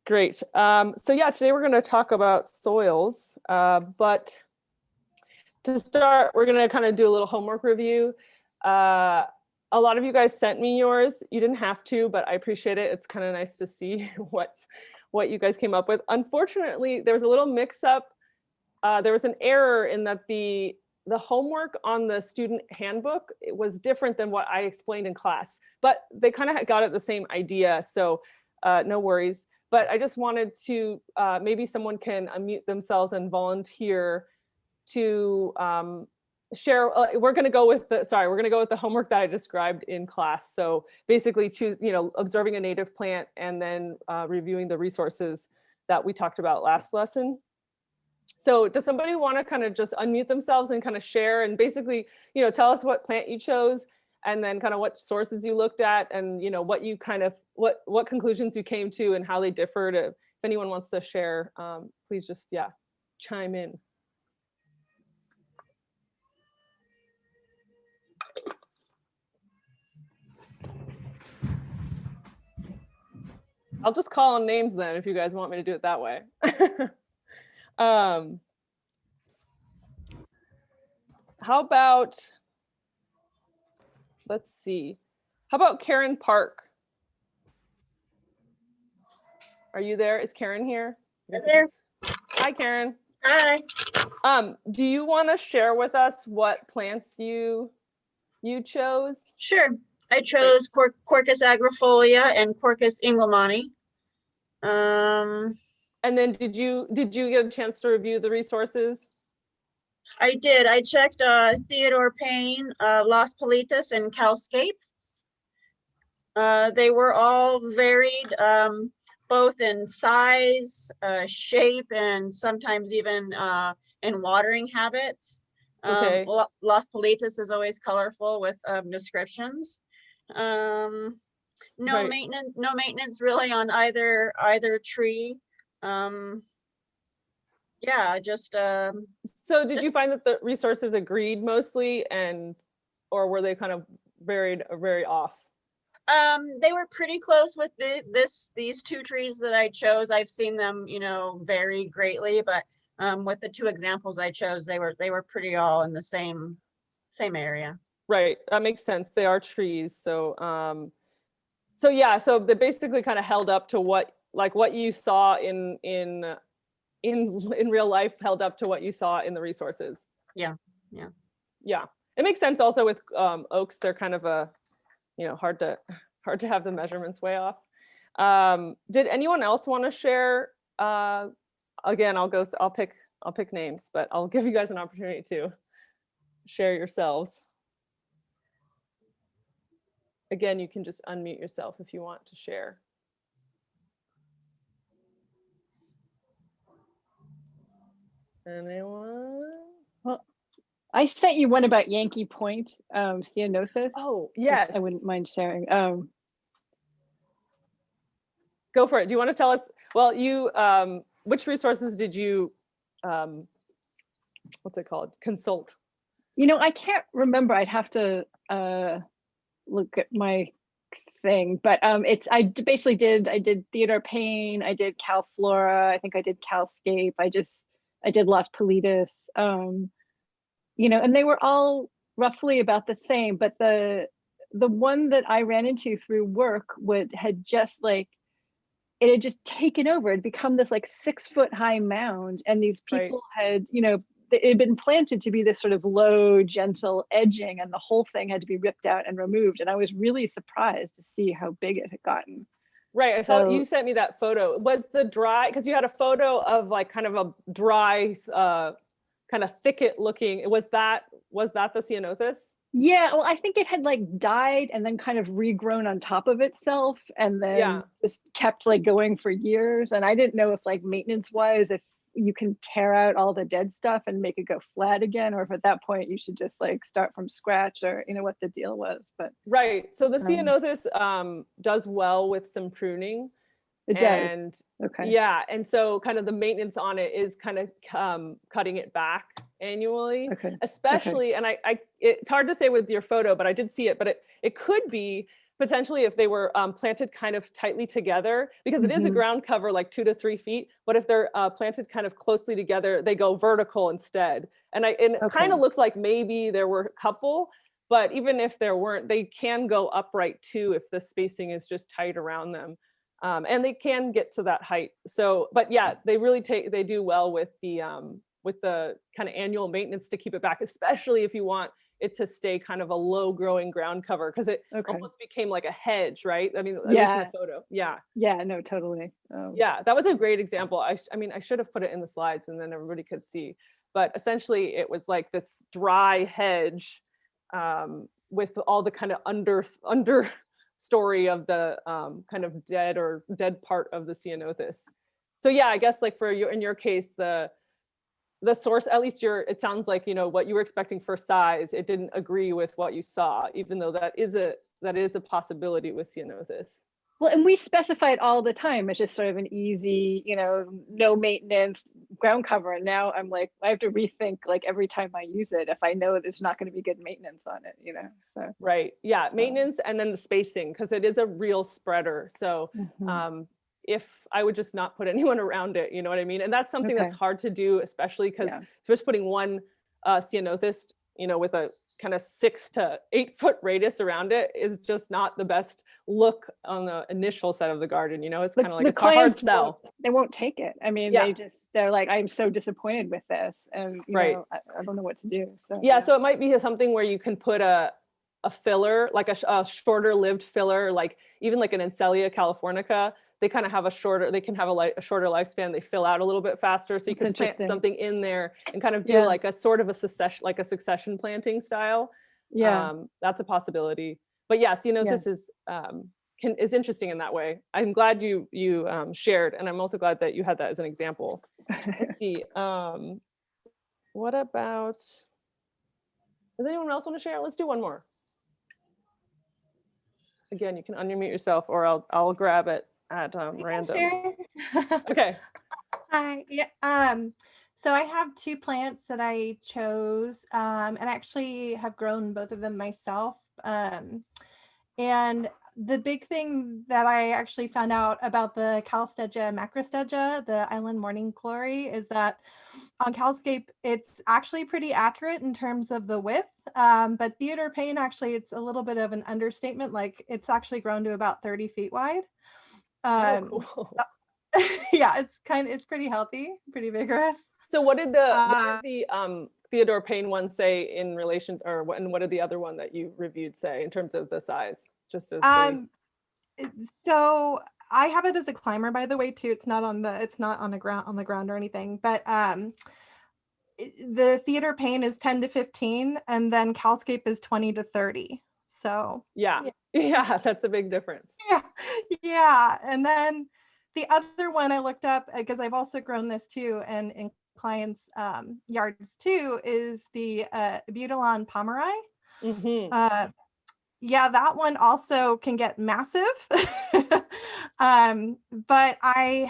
Great. So yeah, today we're going to talk about soils, but to start, we're going to kind of do a little homework review. A lot of you guys sent me yours. You didn't have to, but I appreciate it. It's kind of nice to see what you guys came up with. Unfortunately, there was a little mix-up. There was an error in that the homework on the student handbook, it was different than what I explained in class, but they kind of got at the same idea, so no worries. But I just wanted to, maybe someone can unmute themselves and volunteer to share. We're going to go with the homework that I described in class. So basically choose, observing a native plant and then reviewing the resources that we talked about last lesson. So does somebody want to kind of just unmute themselves and kind of share and basically, tell us what plant you chose and then kind of what sources you looked at and, what you kind of, what conclusions you came to and how they differed. If anyone wants to share, please just, chime in. I'll just call on names then if you guys want me to do it that way. How about, let's see. How about Karen Park? Are you there? Is Karen here? There. Hi, Karen. Hi. Do you want to share with us what plants you chose? Sure. I chose Quercus agrifolia and Quercus engelmanni. And then did you get a chance to review the resources? I did. I checked Theodore Payne, Las Politas, and Calscape. They were all varied, both in size, shape, and sometimes even in watering habits. Okay. Las Politas is always colorful with descriptions. No Right. maintenance really on either tree. Yeah, just so did you find that the resources agreed mostly, or were they kind of very off? They were pretty close with these two trees that I chose. I've seen them, vary greatly, but with the two examples I chose, they were pretty all in the same area. Right, that makes sense. They are trees, so so they basically kind of held up to what you saw in real life held up to what you saw in the resources. Yeah. It makes sense also with oaks. They're kind of a hard to have the measurements way off. Did anyone else want to share? Again, I'll pick names, but I'll give you guys an opportunity to share yourselves. Again, you can just unmute yourself if you want to share. Anyone? Well, I sent you one about Yankee Point, Ceanothus. Oh, yes. I wouldn't mind sharing. Go for it. Do you want to tell us? Well, you which resources did you what's it called? Consult? I can't remember. I'd have to look at my thing, but I did Theodore Payne, I did Cal Flora, I think I did Calscape, I did Las Politas, and they were all roughly about the same, but the one that I ran into through work had just taken over. It'd become this 6-foot high mound, and these people had, it had been planted to be this sort of low, gentle edging, and the whole thing had to be ripped out and removed. And I was really surprised to see how big it had gotten. Right. I saw you sent me that photo. Was the dry, because you had a photo of kind of a dry, kind of thicket looking. Was that the Ceanothus? Yeah, well, I think it had died and then kind of regrown on top of itself, and then just kept going for years. And I didn't know if maintenance wise, if you can tear out all the dead stuff and make it go flat again, or if at that point you should just start from scratch, or what the deal was. But right, so the Ceanothus does well with some pruning. It does. Okay. Yeah, and so kind of the maintenance on it is kind of cutting it back annually. Okay. Especially, and it's hard to say with your photo, but I did see it. But it could be potentially if they were planted kind of tightly together, because it is a Mhm. ground cover like 2 to 3 feet, but if they're planted kind of closely together, they go vertical instead. And it kind Okay. of looks like maybe there were a couple, but even if there weren't, they can go upright too if the spacing is just tight around them. And they can get to that height. So, but yeah, they do well with the kind of annual maintenance to keep it back, especially if you want it to stay kind of a low growing ground cover, because it Okay. almost became like a hedge, right? I mean, at least in the Yeah. photo. Yeah. Yeah, no, totally. Yeah, that was a great example. I mean, I should have put it in the slides and then everybody could see. But essentially, it was like this dry hedge with all the kind of under story of the kind of dead part of the ceanothus. So yeah, I guess like for you in your case, the source, at least it sounds like, what you were expecting for size, it didn't agree with what you saw, even though that is a possibility with ceanothus. Well, and we specify it all the time. It's just sort of an easy, no maintenance ground cover. And now I'm like, I have to rethink like every time I use it if I know there's not going to be good maintenance on it. So Right. Yeah. Maintenance and then the spacing, because it is a real spreader. So mhm. if I would just not put anyone around it, you know what I mean? And that's something that's Okay. hard to do, especially because Yeah. just putting one ceanothus, with a kind of 6 to 8 foot radius around it is just not the best look on the initial set of the garden. It's kind of like The it's a hard clients sell. they won't take it. I mean, Yeah. they're like, I'm so disappointed with this, and Right. I don't know what to do. So Yeah, so it might be something where you can put a filler, like a shorter lived filler, like even like an Encelia californica. They kind of have they can have a shorter lifespan. They fill out a little bit faster. So you That's could plant interesting. something in there and kind of do Yeah. like a sort of a succession planting style. Yeah. That's a possibility. But yeah, Yeah. ceanothus is interesting in that way. I'm glad you shared, and I'm also glad that you had that as an example. Let's see. What about? Does anyone else want to share? Let's do one more. Again, you can unmute yourself, or I'll grab it at I can random. share. Okay. Hi. Yeah. So I have two plants that I chose, and actually have grown both of them myself. And the big thing that I actually found out about the Calstegia macrostegia, the island morning glory, is that on Calscape, it's actually pretty accurate in terms of the width. But Theodore Payne, actually, it's a little bit of an understatement. Like it's actually grown to about 30 feet wide. Oh, cool. Yeah, it's pretty healthy, pretty vigorous. So what did the Theodore Payne one say in relation, and what did the other one that you reviewed say in terms of the size? Just as So I have it as a climber, by the way, too. It's not on the ground or anything. But the Theodore Payne is 10 to 15, and then Calscape is 20 to 30. So yeah, that's a big difference. Yeah. And then the other one I looked up, because I've also grown this too, and in clients' yards too, is the Butylon pomeroy. Mm-hmm. Yeah, that one also can get massive. But I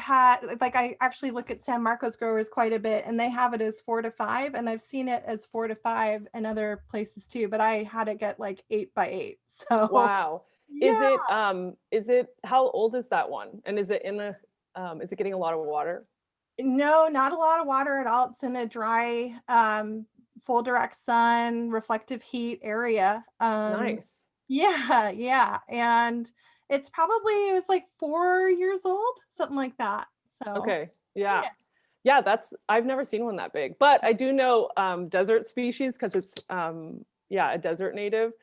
actually look at San Marcos growers quite a bit, and they have it as 4 to 5, and I've seen it as 4 to 5 in other places too, but I had it get like 8 by 8. So Wow. yeah. Is it how old is that one? And is it is it getting a lot of water? No, not a lot of water at all. It's in a dry, full direct sun, reflective heat area. Nice. Yeah. And it was like 4 years old, something like that. So Okay. Yeah. Yeah, I've never seen one that big, but I do know desert species, because it's a desert native.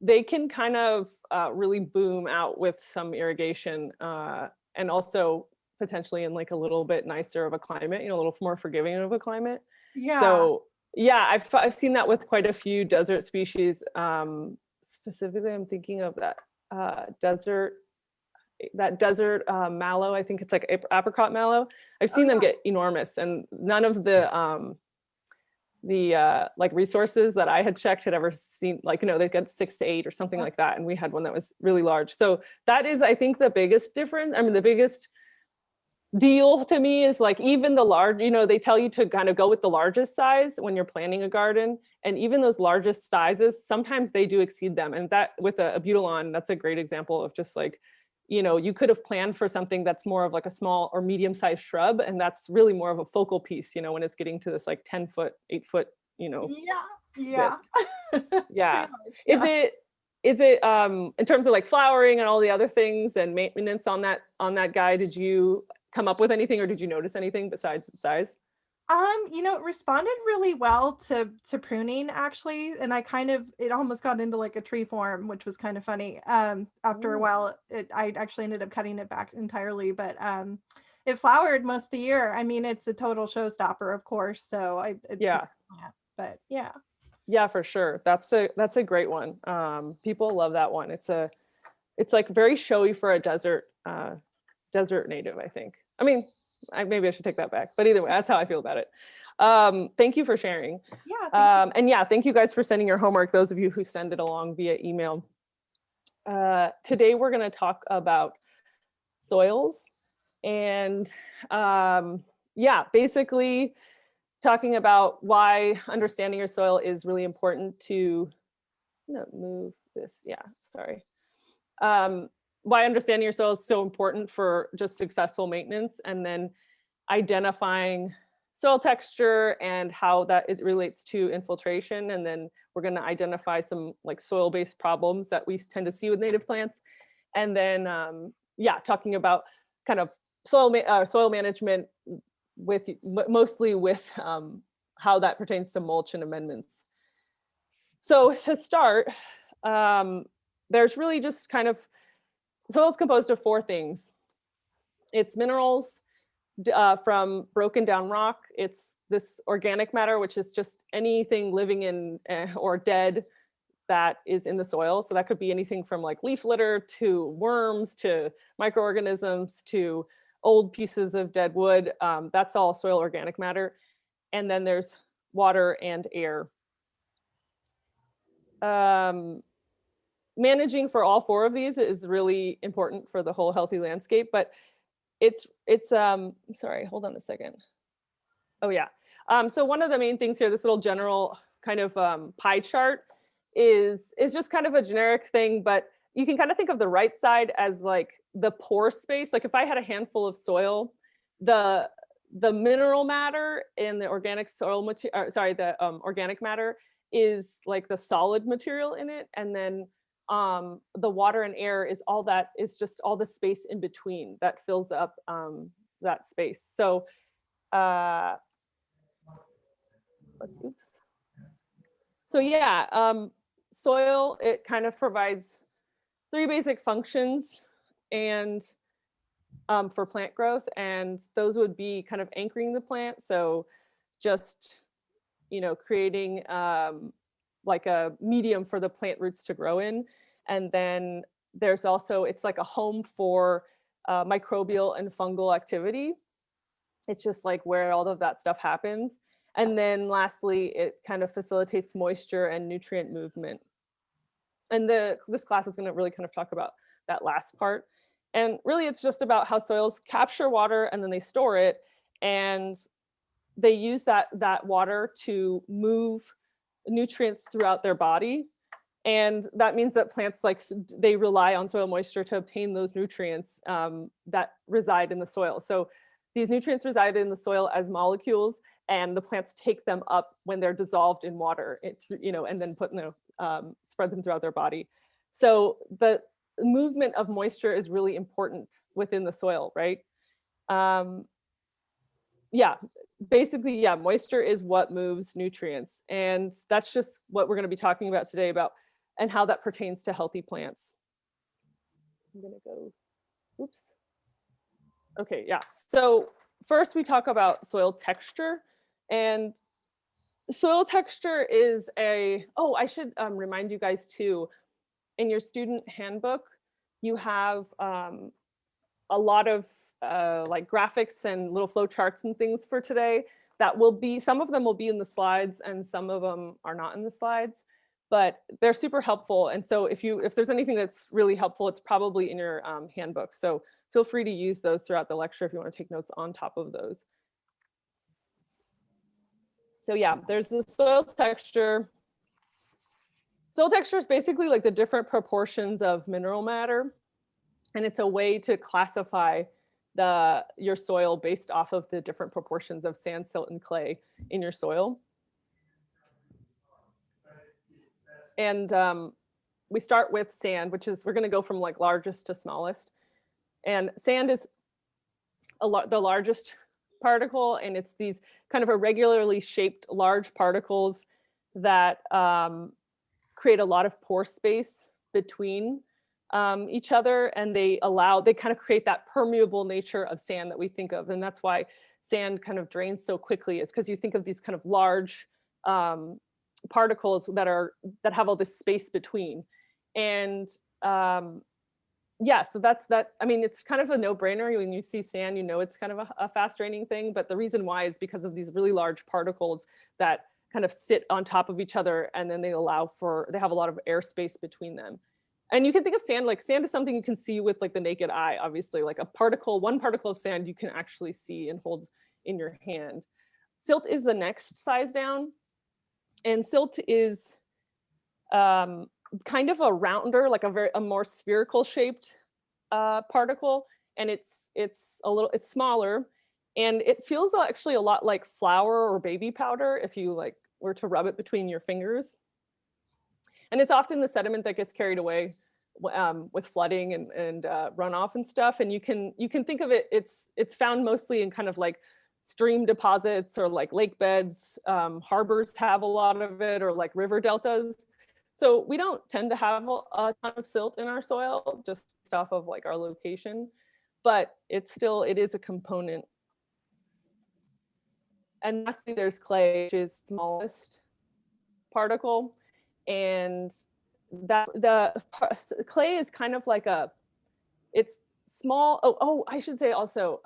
They can kind of really boom out with some irrigation, and also potentially in like a little bit nicer of a climate, a little more forgiving of a climate. yeah. So yeah, I've seen that with quite a few desert species. Specifically, I'm thinking of that desert mallow. I think it's like apricot mallow. I've seen them get enormous, and none of the like resources that I had checked had ever seen, like, they got 6 to 8 or something like that, and we had one that was really large. So that is, I think, the biggest difference. I mean, the biggest deal to me is like, even the large, they tell you to kind of go with the largest size when you're planting a garden, And even those largest sizes, sometimes they do exceed them. And that with a Butylon, that's a great example of just like, you know, you could have planned for something that's more of like a small or medium-sized shrub, and that's really more of a focal piece, you know, when it's getting to this like 10-foot, 8-foot, you know. Yeah. It's Yeah. pretty large, Is it in terms of like flowering and all the other things and maintenance on that guide, did you come up with anything or did you notice anything besides the size? You know, it responded really well to pruning actually, and it almost got into like a tree form, which was kind of funny. After a Oh. while, I actually ended up cutting it back entirely, but it flowered most of the year. I mean, it's a total showstopper, of course. So it's a Yeah. great plant, but yeah. Yeah, for sure. That's a great one. People love that one. It's like very showy for a desert native, I think. I mean, maybe I should take that back, but either way, that's how I feel about it. Thank you for sharing. Yeah, thank you. And yeah, thank you guys for sending your homework, those of you who send it along via email. Today we're going to talk about soils and yeah, basically talking about why understanding your soil is really important to move this. Yeah, sorry. Why understanding your soil is so important for just successful maintenance, and then identifying soil texture and how it relates to infiltration. And then we're going to identify some like soil-based problems that we tend to see with native plants. And then, yeah, talking about kind of soil management with mostly with how that pertains to mulch and amendments. So to start, there's really just kind of, soil is composed of 4 things. It's minerals from broken down rock. It's this organic matter, which is just anything living in or dead that is in the soil. So that could be anything from like leaf litter to worms to microorganisms to old pieces of dead wood. That's all soil organic matter. And then there's water and air. Managing for all 4 of these is really important for the whole healthy landscape, but it's sorry, hold on a second. Oh yeah. So one of the main things here, this little general kind of pie chart is just kind of a generic thing, but you can kind of think of the right side as like the pore space. Like if I had a handful of soil, the mineral matter in the organic soil material, sorry, the organic matter is like the solid material in it, and then the water and air is all that is just all the space in between that fills up that space. So oops. So yeah, soil, it kind of provides 3 basic functions and for plant growth, and those would be kind of anchoring the plant. So just, you know, creating like a medium for the plant roots to grow in. And then there's also, it's like a home for microbial and fungal activity. It's just like where all of that stuff happens. And then lastly, it kind of facilitates moisture and nutrient movement. And this class is going to really kind of talk about that last part. And really, it's just about how soils capture water and then they store it. And they use that water to move nutrients throughout their body. And that means that plants, like, they rely on soil moisture to obtain those nutrients that reside in the soil. So these nutrients reside in the soil as molecules, and the plants take them up when they're dissolved in water, you know, and then spread them throughout their body. So the movement of moisture is really important within the soil, right? Yeah, basically, yeah, moisture is what moves nutrients. And that's just what we're going to be talking about today, about and how that pertains to healthy plants. I'm going to go, oops. Okay, yeah. So first we talk about soil texture. And soil texture is I should remind you guys too, in your student handbook, you have a lot of like graphics and little flow charts and things for today that will be, some of them will be in the slides and some of them are not in the slides, but they're super helpful. And so if there's anything that's really helpful, it's probably in your handbook. So feel free to use those throughout the lecture if you want to take notes on top of those. So yeah, there's the soil texture. Soil texture is basically like the different proportions of mineral matter. And it's a way to classify your soil based off of the different proportions of sand, silt, and clay in your soil. And we start with sand, which is, we're going to go from like largest to smallest. And sand is the largest particle, and it's these kind of irregularly shaped large particles that create a lot of pore space between each other, and they kind of create that permeable nature of sand that we think of. And that's why sand kind of drains so quickly, is because you think of these kind of large particles that have all this space between. And yeah, so that's that. I mean, it's kind of a no-brainer. When you see sand, you know it's kind of a fast draining thing, but the reason why is because of these really large particles that kind of sit on top of each other, and then they have a lot of airspace between them. And you can think of sand, like sand is something you can see with like the naked eye, obviously, like one particle of sand you can actually see and hold in your hand. Silt is the next size down. And silt is kind of a rounder, like a more spherical shaped particle. And it's smaller, and it feels actually a lot like flour or baby powder if you like were to rub it between your fingers. And it's often the sediment that gets carried away with flooding and runoff and stuff. And you can think of it, it's found mostly in kind of like stream deposits or like lake beds. Harbors have a lot of it, or like river deltas. So we don't tend to have a ton of silt in our soil, just off of like our location, but it is a component. And lastly, there's clay, which is the smallest particle. And the clay is kind of like it's small. Oh, I should say also,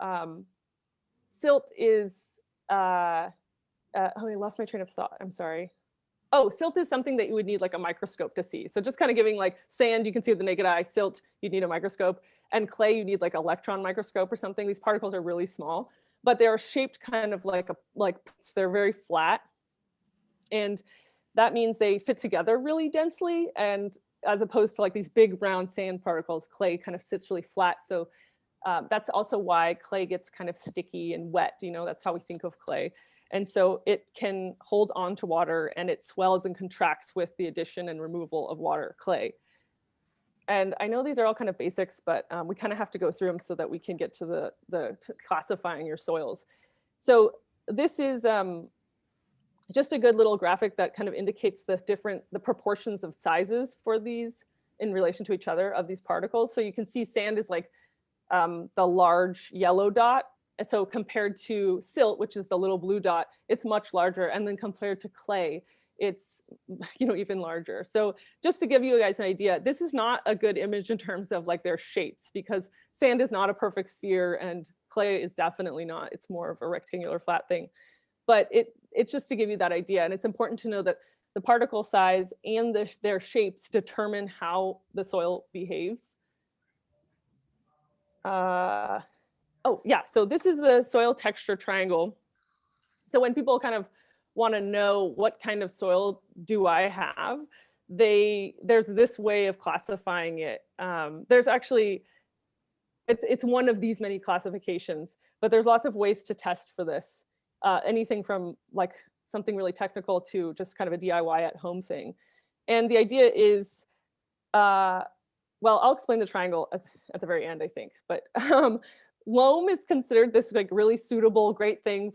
silt is, I lost my train of thought. I'm sorry. Oh, silt is something that you would need like a microscope to see. So just kind of giving like sand, you can see with the naked eye. Silt, you need a microscope. And clay, you need like electron microscope or something. These particles are really small, but they're shaped kind of like they're very flat. And that means they fit together really densely. And as opposed to like these big round sand particles, clay kind of sits really flat. So that's also why clay gets kind of sticky and wet. That's how we think of clay. And so it can hold on to water, and it swells and contracts with the addition and removal of water, clay. And I know these are all kind of basics, but we kind of have to go through them so that we can get to the classifying your soils. So this is just a good little graphic that kind of indicates the proportions of sizes for these in relation to each other of these particles. So you can see sand is like the large yellow dot. And so compared to silt, which is the little blue dot, it's much larger. And then compared to clay, it's even larger. So just to give you guys an idea, this is not a good image in terms of like their shapes, because sand is not a perfect sphere and clay is definitely not. It's more of a rectangular flat thing. But it's just to give you that idea. And it's important to know that the particle size and their shapes determine how the soil behaves. Oh yeah, so this is the soil texture triangle. So when people kind of want to know what kind of soil do I have, there's this way of classifying it. There's actually, it's one of these many classifications, but there's lots of ways to test for this. Anything from like something really technical to just kind of a DIY at home thing. And the idea is, well, I'll explain the triangle at the very end, I think, but loam is considered this like really suitable, great thing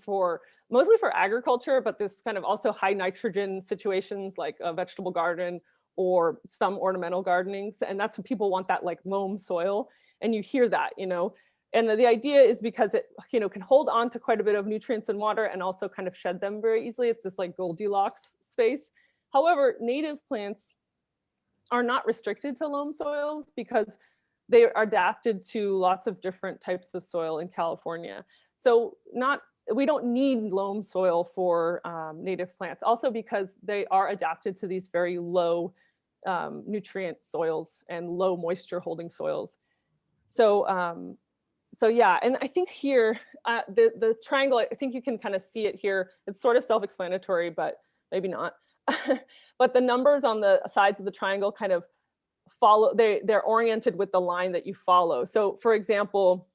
mostly for agriculture, but this kind of also high nitrogen situations like a vegetable garden or some ornamental gardenings. And that's when people want that like loam soil. And you hear that, and the idea is because it, can hold on to quite a bit of nutrients and water and also kind of shed them very easily. It's this like Goldilocks space. However, native plants are not restricted to loam soils because they are adapted to lots of different types of soil in California. So we don't need loam soil for native plants, also because they are adapted to these very low nutrient soils and low moisture holding soils. So yeah, and I think here, the triangle, I think you can kind of see it here. It's sort of self-explanatory, but maybe not. but the numbers on the sides of the triangle kind of follow, they're oriented with the line that you follow. So for example,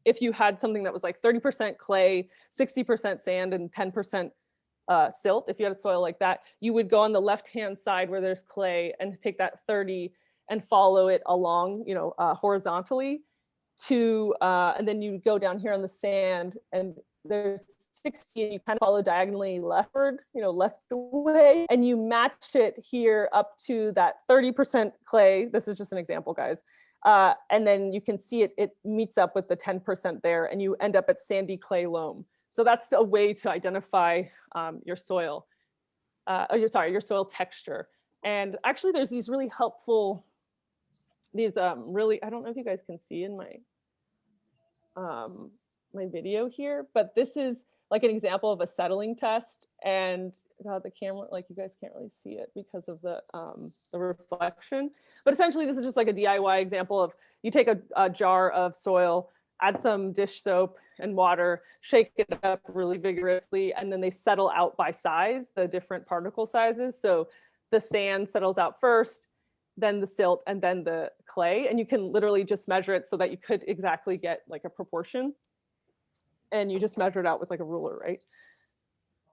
if you had something that was like 30% clay, 60% sand, and 10% silt, if you had a soil like that, you would go on the left-hand side where there's clay and take that 30 and follow it along, horizontally to, and then you go down here on the sand and there's 60 and you kind of follow diagonally leftward, left away, and you match it here up to that 30% clay. This is just an example, guys. And then you can see it meets up with the 10% there and you end up at sandy clay loam. So that's a way to identify your soil, your soil texture. And actually there's these really helpful, I don't know if you guys can see in my my video here, but this is like an example of a settling test. And the camera, like you guys can't really see it because of the reflection. But essentially this is just like a DIY example of you take a jar of soil, add some dish soap and water, shake it up really vigorously, and then they settle out by size, the different particle sizes. So the sand settles out first, then the silt, and then the clay. And you can literally just measure it so that you could exactly get like a proportion. And you just measure it out with like a ruler, right?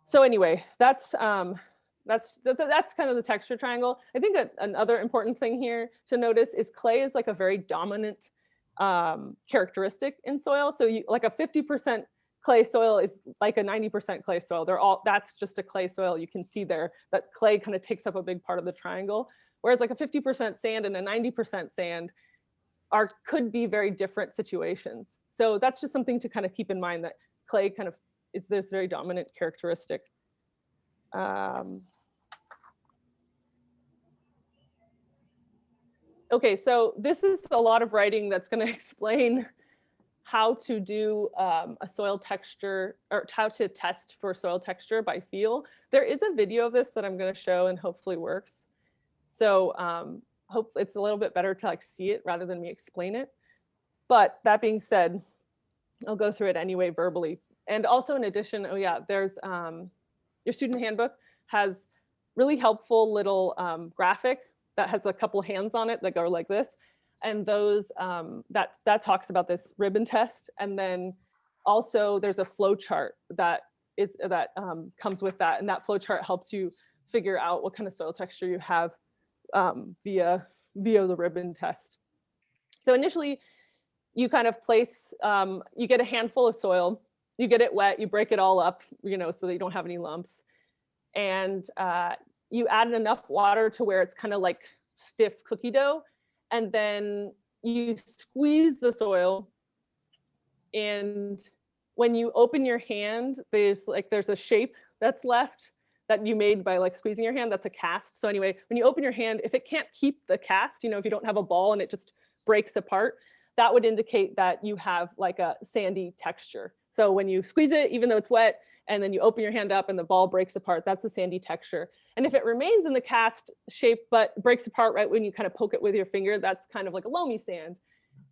So anyway, that's kind of the texture triangle. I think another important thing here to notice is clay is like a very dominant characteristic in soil. So you like a 50% clay soil is like a 90% clay soil. That's just a clay soil. You can see there that clay kind of takes up a big part of the triangle. Whereas like a 50% sand and a 90% sand could be very different situations. So that's just something to kind of keep in mind, that clay kind of is this very dominant characteristic. Okay, so this is a lot of writing that's going to explain how to do a soil texture, or how to test for soil texture by feel. There is a video of this that I'm going to show and hopefully works. So hope it's a little bit better to like see it rather than me explain it. But that being said, I'll go through it anyway verbally. And also in addition, there's your student handbook has really helpful little graphic that has a couple hands on it that go like this. And those that talks about this ribbon test. And then also there's a flow chart that comes with that. And that flow chart helps you figure out what kind of soil texture you have via the ribbon test. So initially you kind of place, you get a handful of soil, you get it wet, you break it all up, so that you don't have any lumps. And you add enough water to where it's kind of like stiff cookie dough. And then you squeeze the soil. And when you open your hand, there's a shape that's left that you made by like squeezing your hand. That's a cast. So anyway, when you open your hand, if it can't keep the cast, if you don't have a ball and it just breaks apart, that would indicate that you have like a sandy texture. So when you squeeze it, even though it's wet, and then you open your hand up and the ball breaks apart, that's a sandy texture. And if it remains in the cast shape, but breaks apart right when you kind of poke it with your finger, that's kind of like a loamy sand.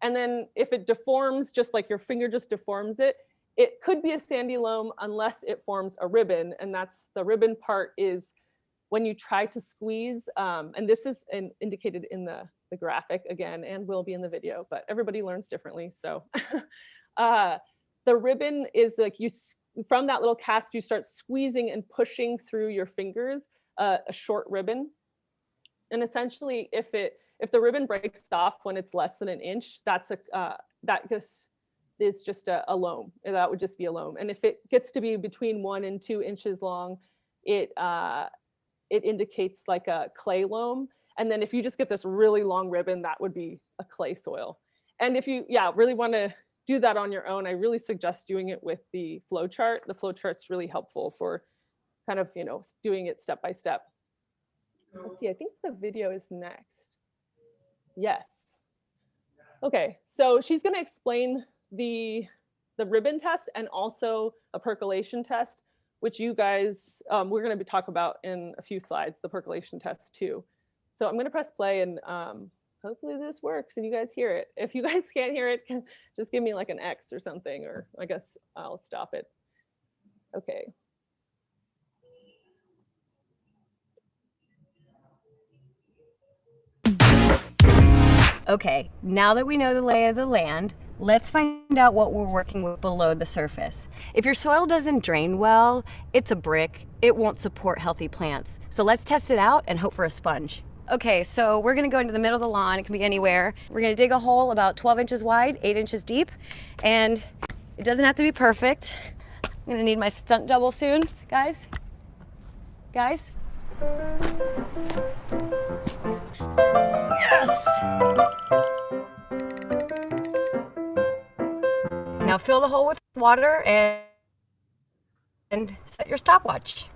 And then if it deforms, just like your finger just deforms it, it could be a sandy loam unless it forms a ribbon. And that's the ribbon part is when you try to squeeze, and this is indicated in the graphic again, and will be in the video, but everybody learns differently. So the ribbon is like from that little cast, you start squeezing and pushing through your fingers a short ribbon. And essentially, if the ribbon breaks off when it's less than an inch, that is just a loam. That would just be a loam. And if it gets to be between 1 and 2 inches long, it indicates like a clay loam. And then if you just get this really long ribbon, that would be a clay soil. And if you really want to do that on your own, I really suggest doing it with the flow chart. The flow chart's really helpful for kind of, doing it step by step. Let's see, I think the video is next. Yes. Okay, so she's going to explain the ribbon test and also a percolation test, which you guys, we're going to talk about in a few slides, the percolation test too. So I'm going to press play and hopefully this works and you guys hear it. If you guys can't hear it, just give me like an X or something, or I guess I'll stop it. Okay. Okay, now that we know the lay of the land, let's find out what we're working with below the surface. If your soil doesn't drain well, it's a brick. It won't support healthy plants. So let's test it out and hope for a sponge. Okay, so we're gonna go into the middle of the lawn. It can be anywhere. We're gonna dig a hole about 12 inches wide, 8 inches deep, and it doesn't have to be perfect. I'm gonna need my stunt double soon, guys. Guys? Yes! Now fill the hole with water and set your stopwatch.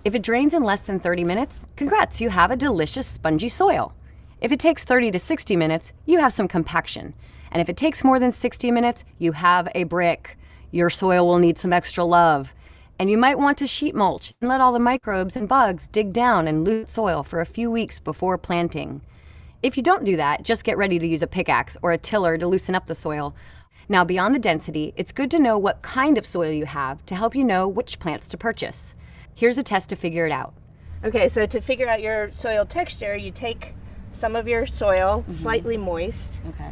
If it drains in less than 30 minutes, congrats, you have a delicious spongy soil. If it takes 30 to 60 minutes, you have some compaction. And if it takes more than 60 minutes, you have a brick. Your soil will need some extra love. And you might want to sheet mulch and let all the microbes and bugs dig down and loot soil for a few weeks before planting. If you don't do that, just get ready to use a pickaxe or a tiller to loosen up the soil. Now, beyond the density, it's good to know what kind of soil you have to help you know which plants to purchase. Here's a test to figure it out. Okay, so to figure out your soil texture, you take some of your soil, slightly moist, Okay.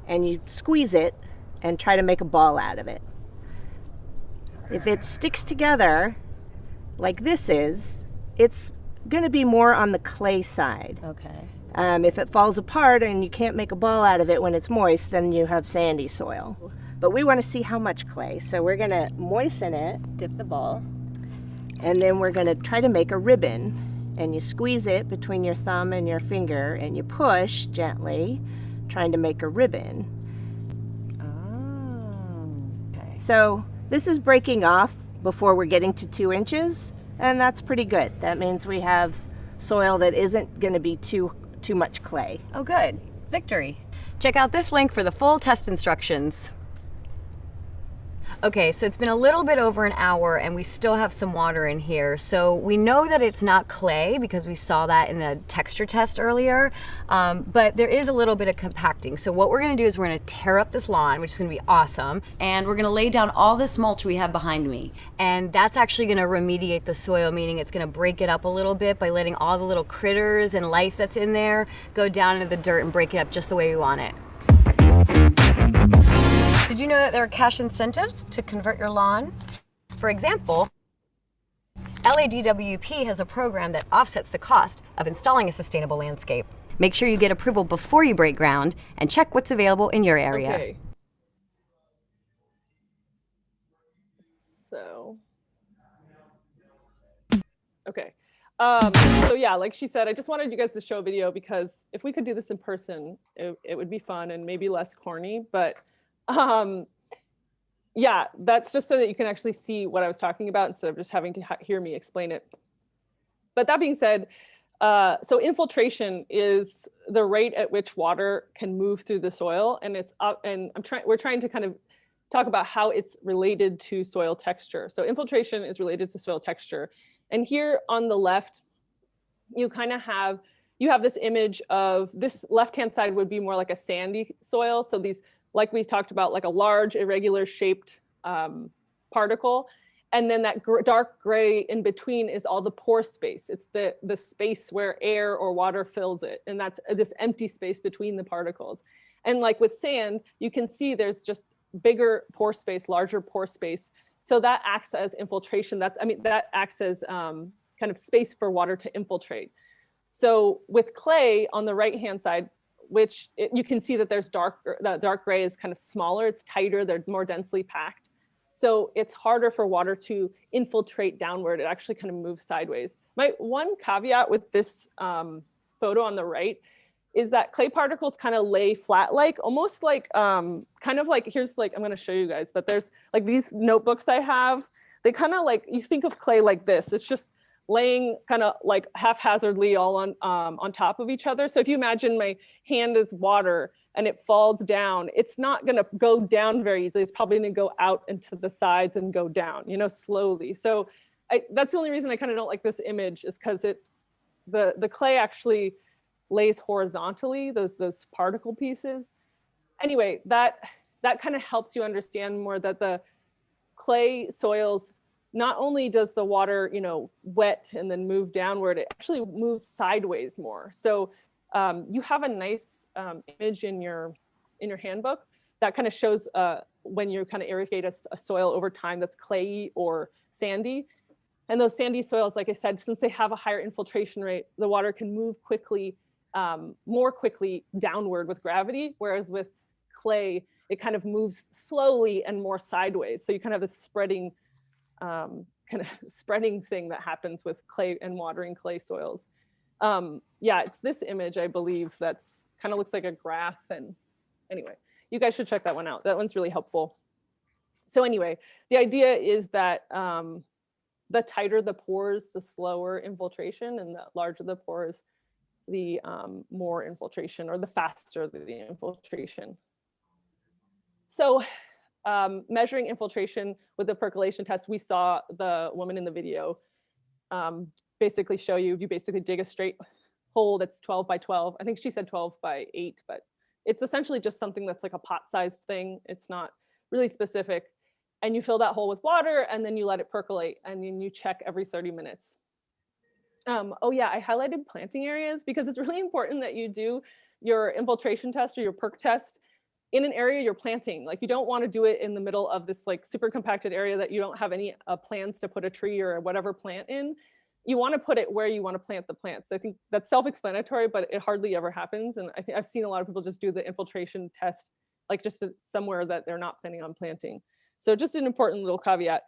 and you squeeze it and try to make a ball out of it. If it sticks together like this is, it's going to be more on the clay side. Okay. If it falls apart and you can't make a ball out of it when it's moist, then you have sandy soil. But we want to see how much clay, so we're going to moisten it, Dip the ball. and then we're going to try to make a ribbon. And you squeeze it between your thumb and your finger, and you push gently, trying to make a ribbon. Oh, okay. So this is breaking off before we're getting to 2 inches, and that's pretty good. That means we have soil that isn't going to be too much clay. Oh, good. Victory. Check out this link for the full test instructions. Okay, so it's been a little bit over an hour and we still have some water in here. So we know that it's not clay because we saw that in the texture test earlier, but there is a little bit of compacting. So what we're gonna do is we're gonna tear up this lawn, which is gonna be awesome, and we're gonna lay down all this mulch we have behind me. And that's actually gonna remediate the soil, meaning it's gonna break it up a little bit by letting all the little critters and life that's in there go down into the dirt and break it up just the way we want it. Did you know that there are cash incentives to convert your lawn? For example, LADWP has a program that offsets the cost of installing a sustainable landscape. Make sure you get approval before you break ground and check what's available in your area. Okay. So, okay. So yeah, like she said, I just wanted you guys to show a video because if we could do this in person, it would be fun and maybe less corny, but yeah, that's just so that you can actually see what I was talking about instead of just having to hear me explain it. But that being said, so infiltration is the rate at which water can move through the soil, and it's up, and we're trying to kind of talk about how it's related to soil texture. So infiltration is related to soil texture. And here on the left, you kind of have this image of this left-hand side would be more like a sandy soil. So these, like we talked about, like a large irregular shaped particle. And then that dark gray in between is all the pore space. It's the space where air or water fills it. And that's this empty space between the particles. And like with sand, you can see there's just bigger pore space, larger pore space. So that acts as infiltration. That acts as kind of space for water to infiltrate. So with clay on the right-hand side, which you can see that there's that dark gray is kind of smaller, it's tighter, they're more densely packed. So it's harder for water to infiltrate downward. It actually kind of moves sideways. My one caveat with this photo on the right is that clay particles kind of lay flat, like almost like kind of like, here's like, I'm going to show you guys, but there's like these notebooks I have, they kind of like, you think of clay like this, it's just laying kind of like haphazardly all on top of each other. So if you imagine my hand is water and it falls down, it's not going to go down very easily. It's probably going to go out into the sides and go down, slowly. So that's the only reason I kind of don't like this image, is because the clay actually lays horizontally, those particle pieces. Anyway, that kind of helps you understand more that the clay soils not only does the water, wet and then move downward, it actually moves sideways more. So you have a nice image in your handbook that kind of shows when you kind of irrigate a soil over time that's clayey or sandy. And those sandy soils, like I said, since they have a higher infiltration rate, the water can move quickly, more quickly downward with gravity, whereas with clay, it kind of moves slowly and more sideways. So you kind of have this spreading thing that happens with clay and watering clay soils. Yeah, it's this image, I believe, that's kind of looks like a graph. And anyway, you guys should check that one out. That one's really helpful. So anyway, the idea is that the tighter the pores, the slower infiltration, and the larger the pores, the more infiltration, or the faster the infiltration. So measuring infiltration with the percolation test, we saw the woman in the video basically show you basically dig a straight hole that's 12 by 12. I think she said 12 by 8, but it's essentially just something that's like a pot-sized thing. It's not really specific. And you fill that hole with water, and then you let it percolate, and then you check every 30 minutes. Oh yeah, I highlighted planting areas because it's really important that you do your infiltration test or your perk test in an area you're planting. Like, you don't want to do it in the middle of this like super compacted area that you don't have any plans to put a tree or whatever plant in. You want to put it where you want to plant the plants. I think that's self-explanatory, but it hardly ever happens. And I think I've seen a lot of people just do the infiltration test, like just somewhere that they're not planning on planting. So just an important little caveat.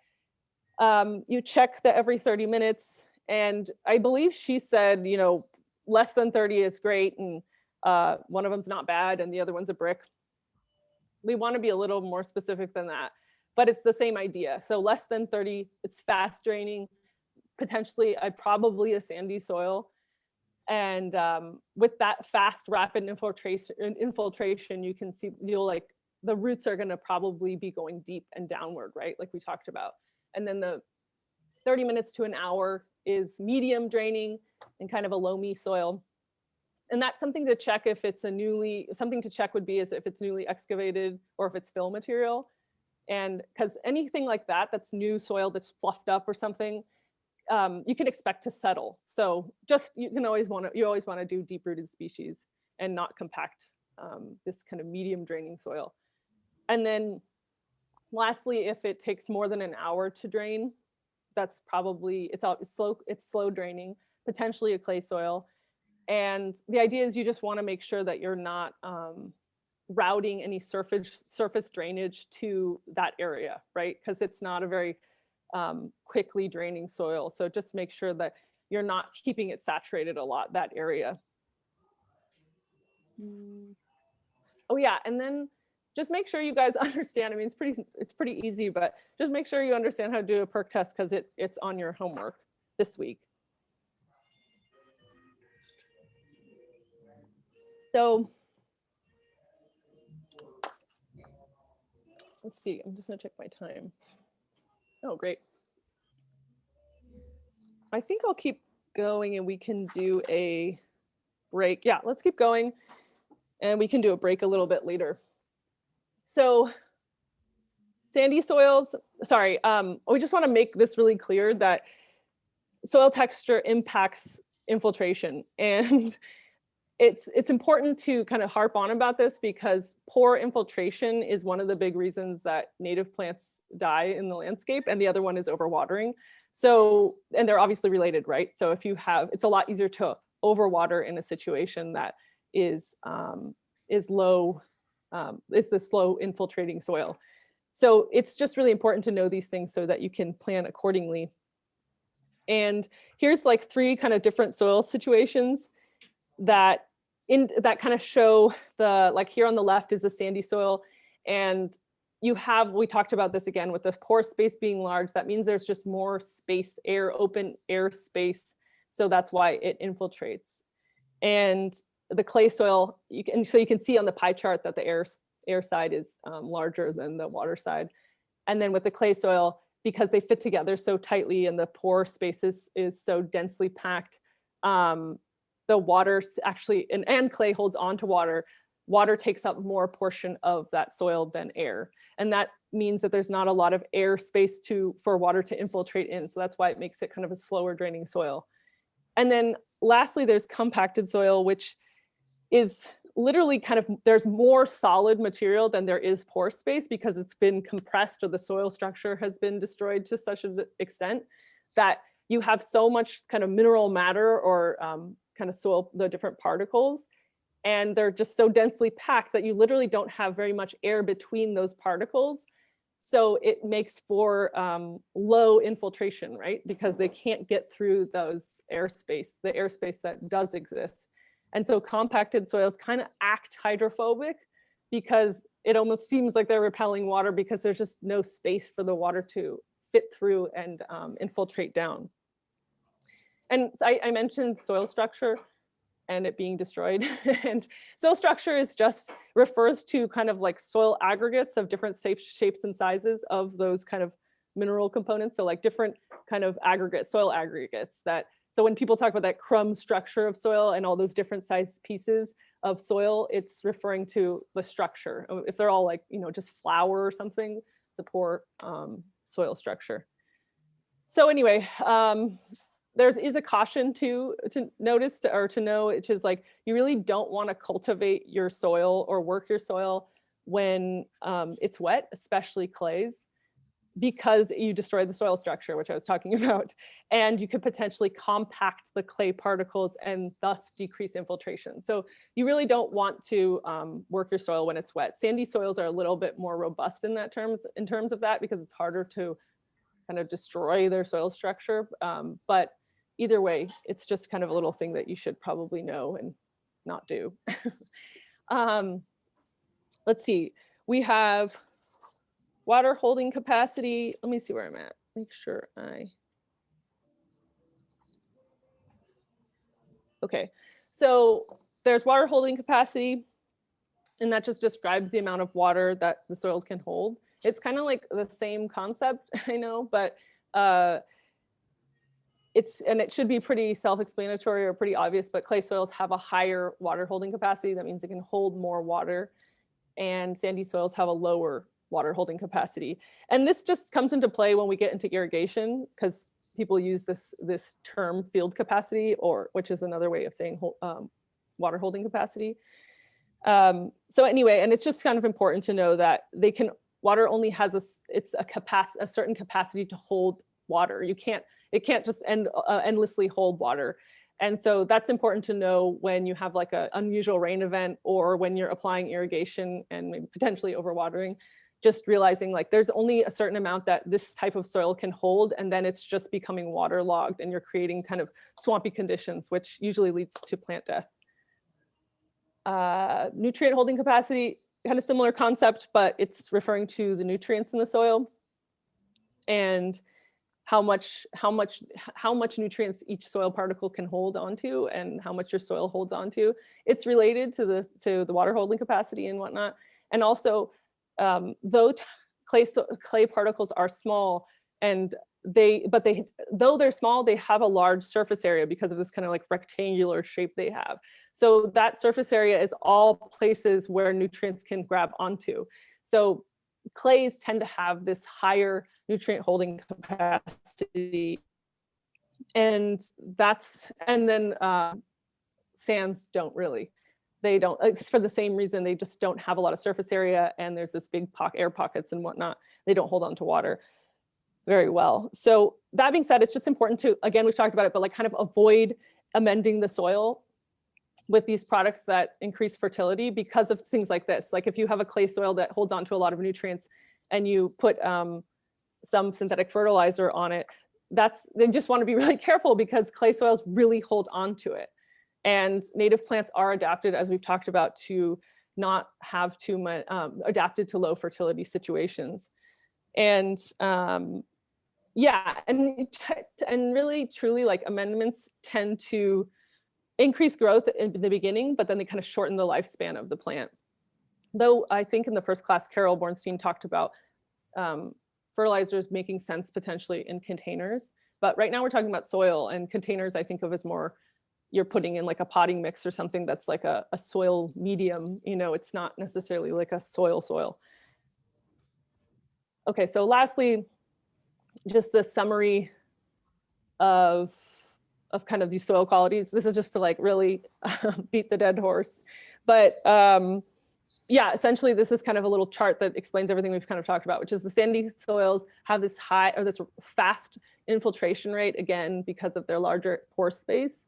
You check the every 30 minutes. And I believe she said, less than 30 is great. And one of them's not bad and the other one's a brick. We want to be a little more specific than that, but it's the same idea. So less than 30, it's fast draining, potentially probably a sandy soil. And with that fast, rapid infiltration, you can see, the roots are going to probably be going deep and downward, right? Like we talked about. And then the 30 minutes to an hour is medium draining and kind of a loamy soil. And that's something to check if it's something to check would be is if it's newly excavated or if it's fill material. And because anything like that, that's new soil that's fluffed up or something, you can expect to settle. So you always want to do deep rooted species and not compact this kind of medium draining soil. And then lastly, if it takes more than an hour to drain, that's probably, it's slow draining, potentially a clay soil. And the idea is you just want to make sure that you're not routing any surface drainage to that area, right? Because it's not a very quickly draining soil. So just make sure that you're not keeping it saturated a lot, that area. Oh yeah, and then just make sure you guys understand. I mean, it's pretty easy, but just make sure you understand how to do a perk test because it's on your homework this week. So let's see, I'm just gonna check my time. Oh, great. I think I'll keep going and we can do a break. Yeah, let's keep going and we can do a break a little bit later. So sandy soils, sorry, we just want to make this really clear that soil texture impacts infiltration. And it's important to kind of harp on about this because poor infiltration is one of the big reasons that native plants die in the landscape, and the other one is overwatering. So, and they're obviously related, right? So if you have, it's a lot easier to overwater in a situation that is the slow infiltrating soil. So it's just really important to know these things so that you can plan accordingly. And here's like 3 kind of different soil situations that kind of show like here on the left is a sandy soil. And we talked about this again with the pore space being large, that means there's just more space, open air space. So that's why it infiltrates. And the clay soil, you can see on the pie chart that the air side is larger than the water side. And then with the clay soil, because they fit together so tightly and the pore space is so densely packed, the water actually, and clay holds on to water, water takes up more portion of that soil than air. And that means that there's not a lot of air space for water to infiltrate in. So that's why it makes it kind of a slower draining soil. And then lastly, there's compacted soil, which is literally kind of, there's more solid material than there is pore space because it's been compressed or the soil structure has been destroyed to such an extent that you have so much kind of mineral matter or kind of soil, the different particles, and they're just so densely packed that you literally don't have very much air between those particles. So it makes for low infiltration, right? Because they can't get through those airspace, the airspace that does exist. And so compacted soils kind of act hydrophobic because it almost seems like they're repelling water because there's just no space for the water to fit through and infiltrate down. And I mentioned soil structure and it being destroyed. And soil structure is just refers to kind of like soil aggregates of different shapes and sizes of those kind of mineral components. So like different kind of aggregates, soil aggregates that, so when people talk about that crumb structure of soil and all those different size pieces of soil, it's referring to the structure. If they're all like, you know, just flour or something, it's a poor soil structure. So anyway, there is a caution to notice or to know, which is like, you really don't want to cultivate your soil or work your soil when it's wet, especially clays, because you destroy the soil structure, which I was talking about, and you could potentially compact the clay particles and thus decrease infiltration. So you really don't want to work your soil when it's wet. Sandy soils are a little bit more robust in terms of that because it's harder to kind of destroy their soil structure. But either way, it's just kind of a little thing that you should probably know and not do. Let's see, we have water holding capacity. Let me see where I'm at. Make sure okay. So there's water holding capacity, and that just describes the amount of water that the soil can hold. It's kind of like the same concept, I know, but it should be pretty self-explanatory or pretty obvious, but clay soils have a higher water holding capacity. That means it can hold more water, and sandy soils have a lower water holding capacity. And this just comes into play when we get into irrigation, because people use this term field capacity, or which is another way of saying water holding capacity. So anyway, and it's just kind of important to know that water only has a certain capacity to hold water. It can't just endlessly hold water. And so that's important to know when you have like an unusual rain event or when you're applying irrigation and maybe potentially overwatering. Just realizing like there's only a certain amount that this type of soil can hold, and then it's just becoming waterlogged and you're creating kind of swampy conditions, which usually leads to plant death. Nutrient holding capacity, kind of similar concept, but it's referring to the nutrients in the soil and how much nutrients each soil particle can hold onto and how much your soil holds onto. It's related to the water holding capacity and whatnot. And also, though clay particles are small, and though they're small, they have a large surface area because of this kind of like rectangular shape they have. So that surface area is all places where nutrients can grab onto. So clays tend to have this higher nutrient holding capacity, and then sands don't really. They don't, it's for the same reason. They just don't have a lot of surface area, and there's this big air pockets and whatnot. They don't hold on to water very well. So that being said, it's just important to, again, we've talked about it, but like kind of avoid amending the soil with these products that increase fertility because of things like this. Like if you have a clay soil that holds on to a lot of nutrients and you put some synthetic fertilizer on it, they just want to be really careful because clay soils really hold on to it. And native plants are adapted, as we've talked about, to not have too much, adapted to low fertility situations. And yeah, and really truly like amendments tend to increase growth in the beginning, but then they kind of shorten the lifespan of the plant. Though I think in the first class, Carol Bornstein talked about fertilizers making sense potentially in containers. But right now we're talking about soil, and containers I think of as more you're putting in like a potting mix or something that's like a soil medium, you know, it's not necessarily like a soil. Okay, so lastly, just the summary of kind of these soil qualities. This is just to like really beat the dead horse. But yeah, essentially this is kind of a little chart that explains everything we've kind of talked about, which is the sandy soils have this high or this fast infiltration rate, again, because of their larger pore space.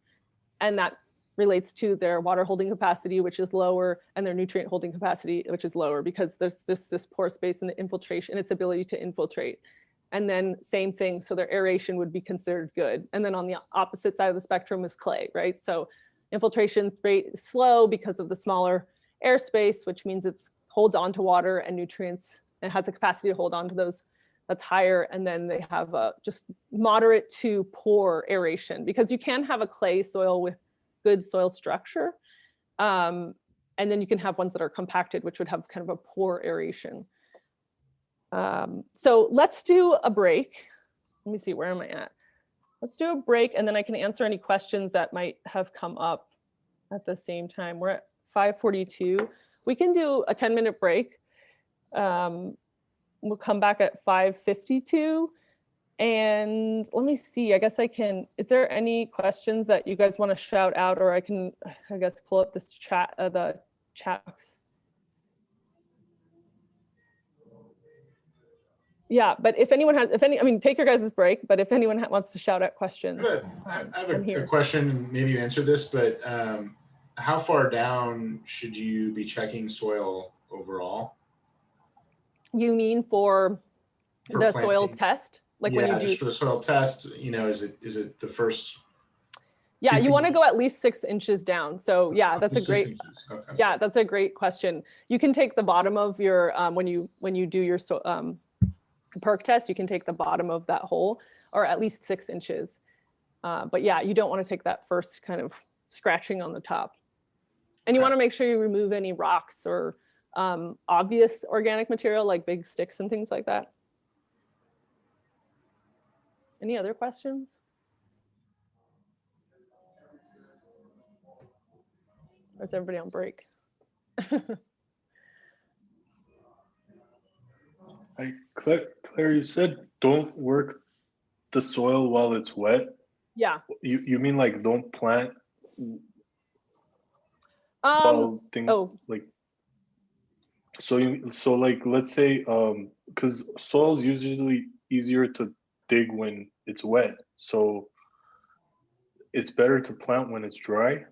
And that relates to their water holding capacity, which is lower, and their nutrient holding capacity, which is lower, because there's this pore space and the infiltration, its ability to infiltrate. And then same thing, so their aeration would be considered good. And then on the opposite side of the spectrum is clay, right? So infiltration rate is slow because of the smaller airspace, which means it holds on to water and nutrients and has a capacity to hold on to those. That's higher. And then they have a just moderate to poor aeration, because you can have a clay soil with good soil structure. And then you can have ones that are compacted, which would have kind of a poor aeration. So let's do a break. Let me see, where am I at? Let's do a break, and then I can answer any questions that might have come up at the same time. We're at 5:42. We can do a 10-minute break. We'll come back at 5:52. And let me see, I guess I can, is there any questions that you guys want to shout out, or I can, I guess, pull up this chat, the chat box. Yeah, but if anyone has, I mean, take your guys' break, but if anyone wants to shout out questions. I have I'm a here. question, and maybe you answered this, but how far down should you be checking soil overall? You mean for the soil planting? test? Like Yeah, when you just do, for the soil test, you know, is it the first? yeah, 2 you want to feet? go at least 6 inches down. So yeah, that's a 6 great, inches. Okay. yeah, that's a great question. You can take the bottom of your, when you do your perk test, you can take the bottom of that hole, or at least 6 inches. But yeah, you don't want to take that first kind of scratching on the top. And you Okay. want to make sure you remove any rocks or obvious organic material like big sticks and things like that. Any other questions? Or is everybody on break? Claire, you said don't work the soil while it's wet. Yeah. You mean like don't plant while things Oh, like so like let's say because soil's usually easier to dig when it's wet, so it's better to plant when it's dry.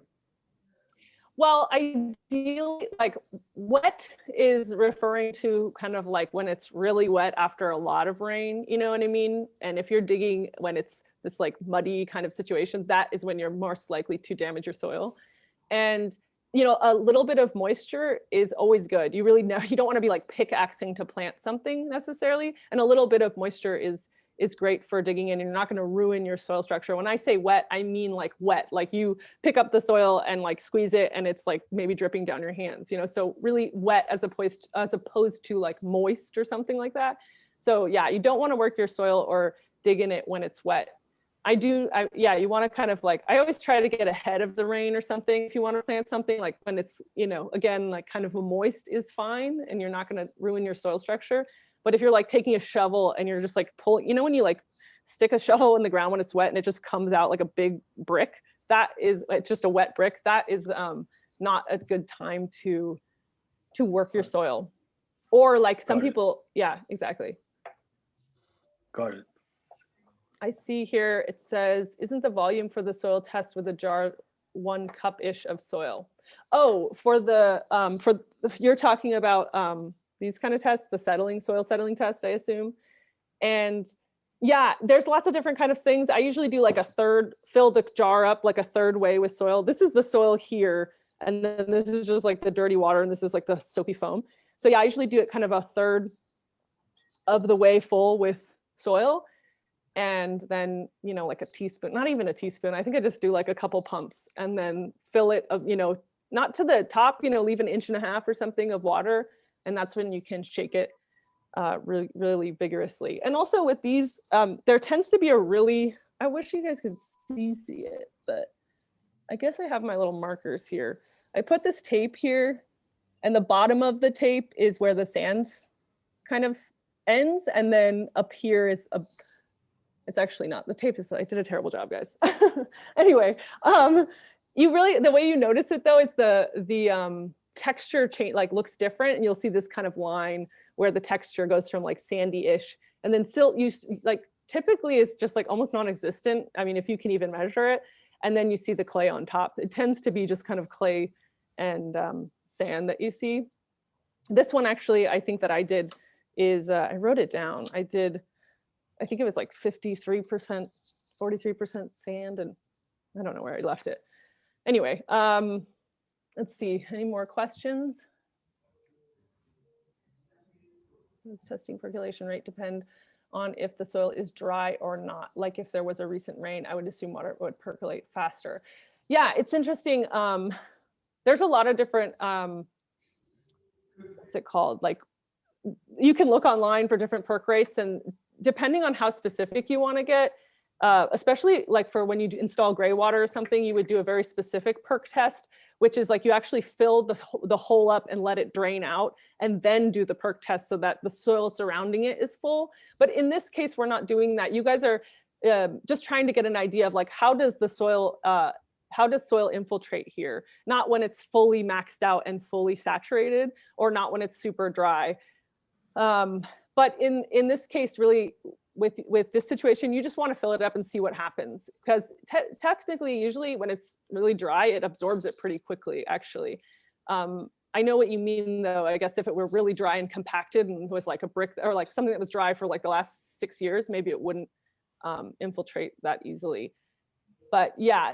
well, ideally, like wet is referring to kind of like when it's really wet after a lot of rain, you know what I mean? And if you're digging when it's this like muddy kind of situation, that is when you're most likely to damage your soil. And, you know, a little bit of moisture is always good. You really know, you don't want to be like pickaxing to plant something necessarily. And a little bit of moisture is great for digging in. You're not going to ruin your soil structure. When I say wet, I mean like wet, like you pick up the soil and like squeeze it and it's like maybe dripping down your hands, you know, so really wet as opposed to like moist or something like that. So yeah, you don't want to work your soil or dig in it when it's wet. Yeah, you want to kind of like, I always try to get ahead of the rain or something. If you want to plant something like when it's, you know, again, like kind of a moist is fine and you're not going to ruin your soil structure. But if you're like taking a shovel and you're just like pulling, you know, when you like stick a shovel in the ground when it's wet and it just comes out like a big brick, it's just a wet brick. That is not a good time to work your soil. Or like some people, yeah, exactly. Got it. I see here, it says, isn't the volume for the soil test with a jar 1 cup-ish of soil? Oh, you're talking about these kind of tests, the soil settling test, I assume. And yeah, there's lots of different kind of things. I usually do like a third, fill the jar up like a third way with soil. This is the soil here. And then this is just like the dirty water. And this is like the soapy foam. So yeah, I usually do it kind of a third of the way full with soil. And then, you know, like a teaspoon, not even a teaspoon. I think I just do like a couple pumps and then fill it, you know, not to the top, you know, leave 1.5 inches or something of water. And that's when you can shake it really, really vigorously. And also with these, there tends to be I wish you guys could see it, but I guess I have my little markers here. I put this tape here, and the bottom of the tape is where the sand kind of ends, and then up here is a, it's actually not, the tape is, I did a terrible job, guys. Anyway, you really, the way you notice it though is the texture change, like looks different, and you'll see this kind of line where the texture goes from like sandy-ish, and then silt like typically is just like almost non-existent. I mean, if you can even measure it, and then you see the clay on top. It tends to be just kind of clay and sand that you see. This one actually, I think that I did is, I wrote it down. I think it was like 53%, 43% sand, and I don't know where I left it. Anyway, let's see, any more questions? Does testing percolation rate depend on if the soil is dry or not? Like if there was a recent rain, I would assume water would percolate faster. Yeah, it's interesting. There's a lot of different, what's it called? Like you can look online for different perk rates, and depending on how specific you want to get, especially like for when you install gray water or something, you would do a very specific perk test, which is like you actually fill the hole up and let it drain out, and then do the perk test so that the soil surrounding it is full. But in this case, we're not doing that. You guys are just trying to get an idea of like, how does soil infiltrate here? Not when it's fully maxed out and fully saturated, or not when it's super dry. But in this case, really, with this situation, you just want to fill it up and see what happens, because technically, usually when it's really dry, it absorbs it pretty quickly, actually. I know what you mean, though. I guess if it were really dry and compacted and was like a brick, or like something that was dry for like the last 6 years, maybe it wouldn't infiltrate that easily. But yeah,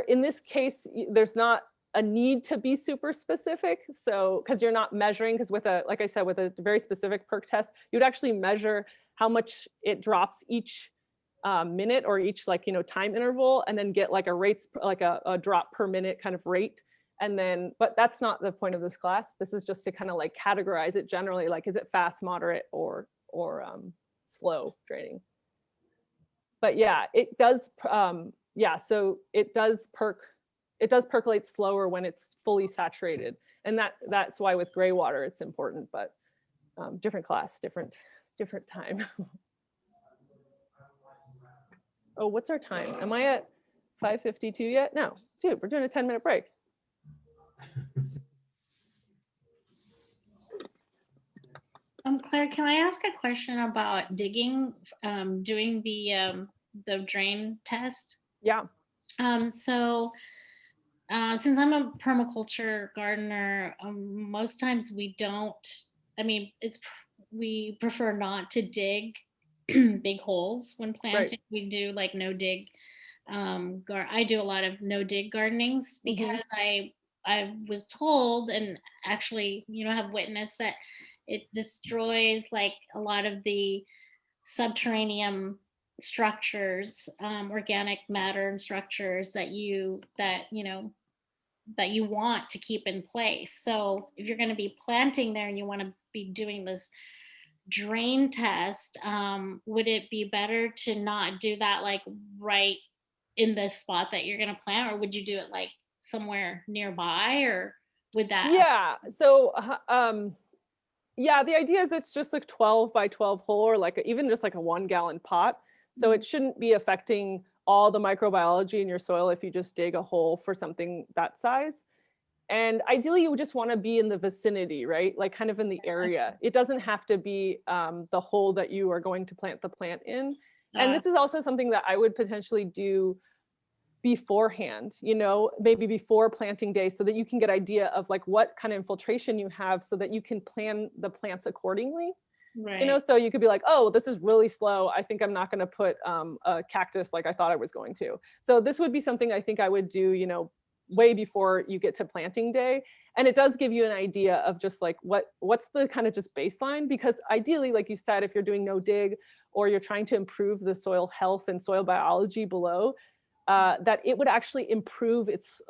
in this case, there's not a need to be super specific. So, because you're not measuring, because like I said, with a very specific perk test, you'd actually measure how much it drops each minute or each time interval, and then get like a rates, like a drop per minute kind of rate. And then, but that's not the point of this class. This is just to kind of like categorize it generally, like, is it fast, moderate, or slow draining? But yeah, it does, so it does percolate slower when it's fully saturated. And that's why with gray water, it's important, but different class, different time. Oh, what's our time? Am I at 5:52 yet? No, dude, we're doing a 10-minute break. Claire, can I ask a question about digging, doing the drain test? Yeah. So since I'm a permaculture gardener, most times we don't, we prefer not to dig big holes when planting. Right. We do like no dig. I do a lot of no dig gardenings because I was told, and actually, have witnessed that it destroys like a lot of the subterranean structures, organic matter and structures that you want to keep in place. So if you're going to be planting there and you want to be doing this drain test, would it be better to not do that like right in the spot that you're going to plant, or would you do it like somewhere nearby, or would that? Yeah. So yeah, the idea is it's just like 12 by 12 hole, or like even just like a 1 gallon pot. So it shouldn't be affecting all the microbiology in your soil if you just dig a hole for something that size. And ideally, you would just want to be in the vicinity, right? Like kind of in the area. It doesn't have to be the hole that you are going to plant the plant in. And this is also something that I would potentially do beforehand, maybe before planting day, so that you can get idea of like what kind of infiltration you have, so that you can plan the plants accordingly. Right. So you could be like, oh, this is really slow. I think I'm not going to put a cactus like I thought I was going to. So this would be something I think I would do, way before you get to planting day. And it does give you an idea of just like what's the kind of just baseline, because ideally, like you said, if you're doing no dig or you're trying to improve the soil health and soil biology below, that it would actually improve its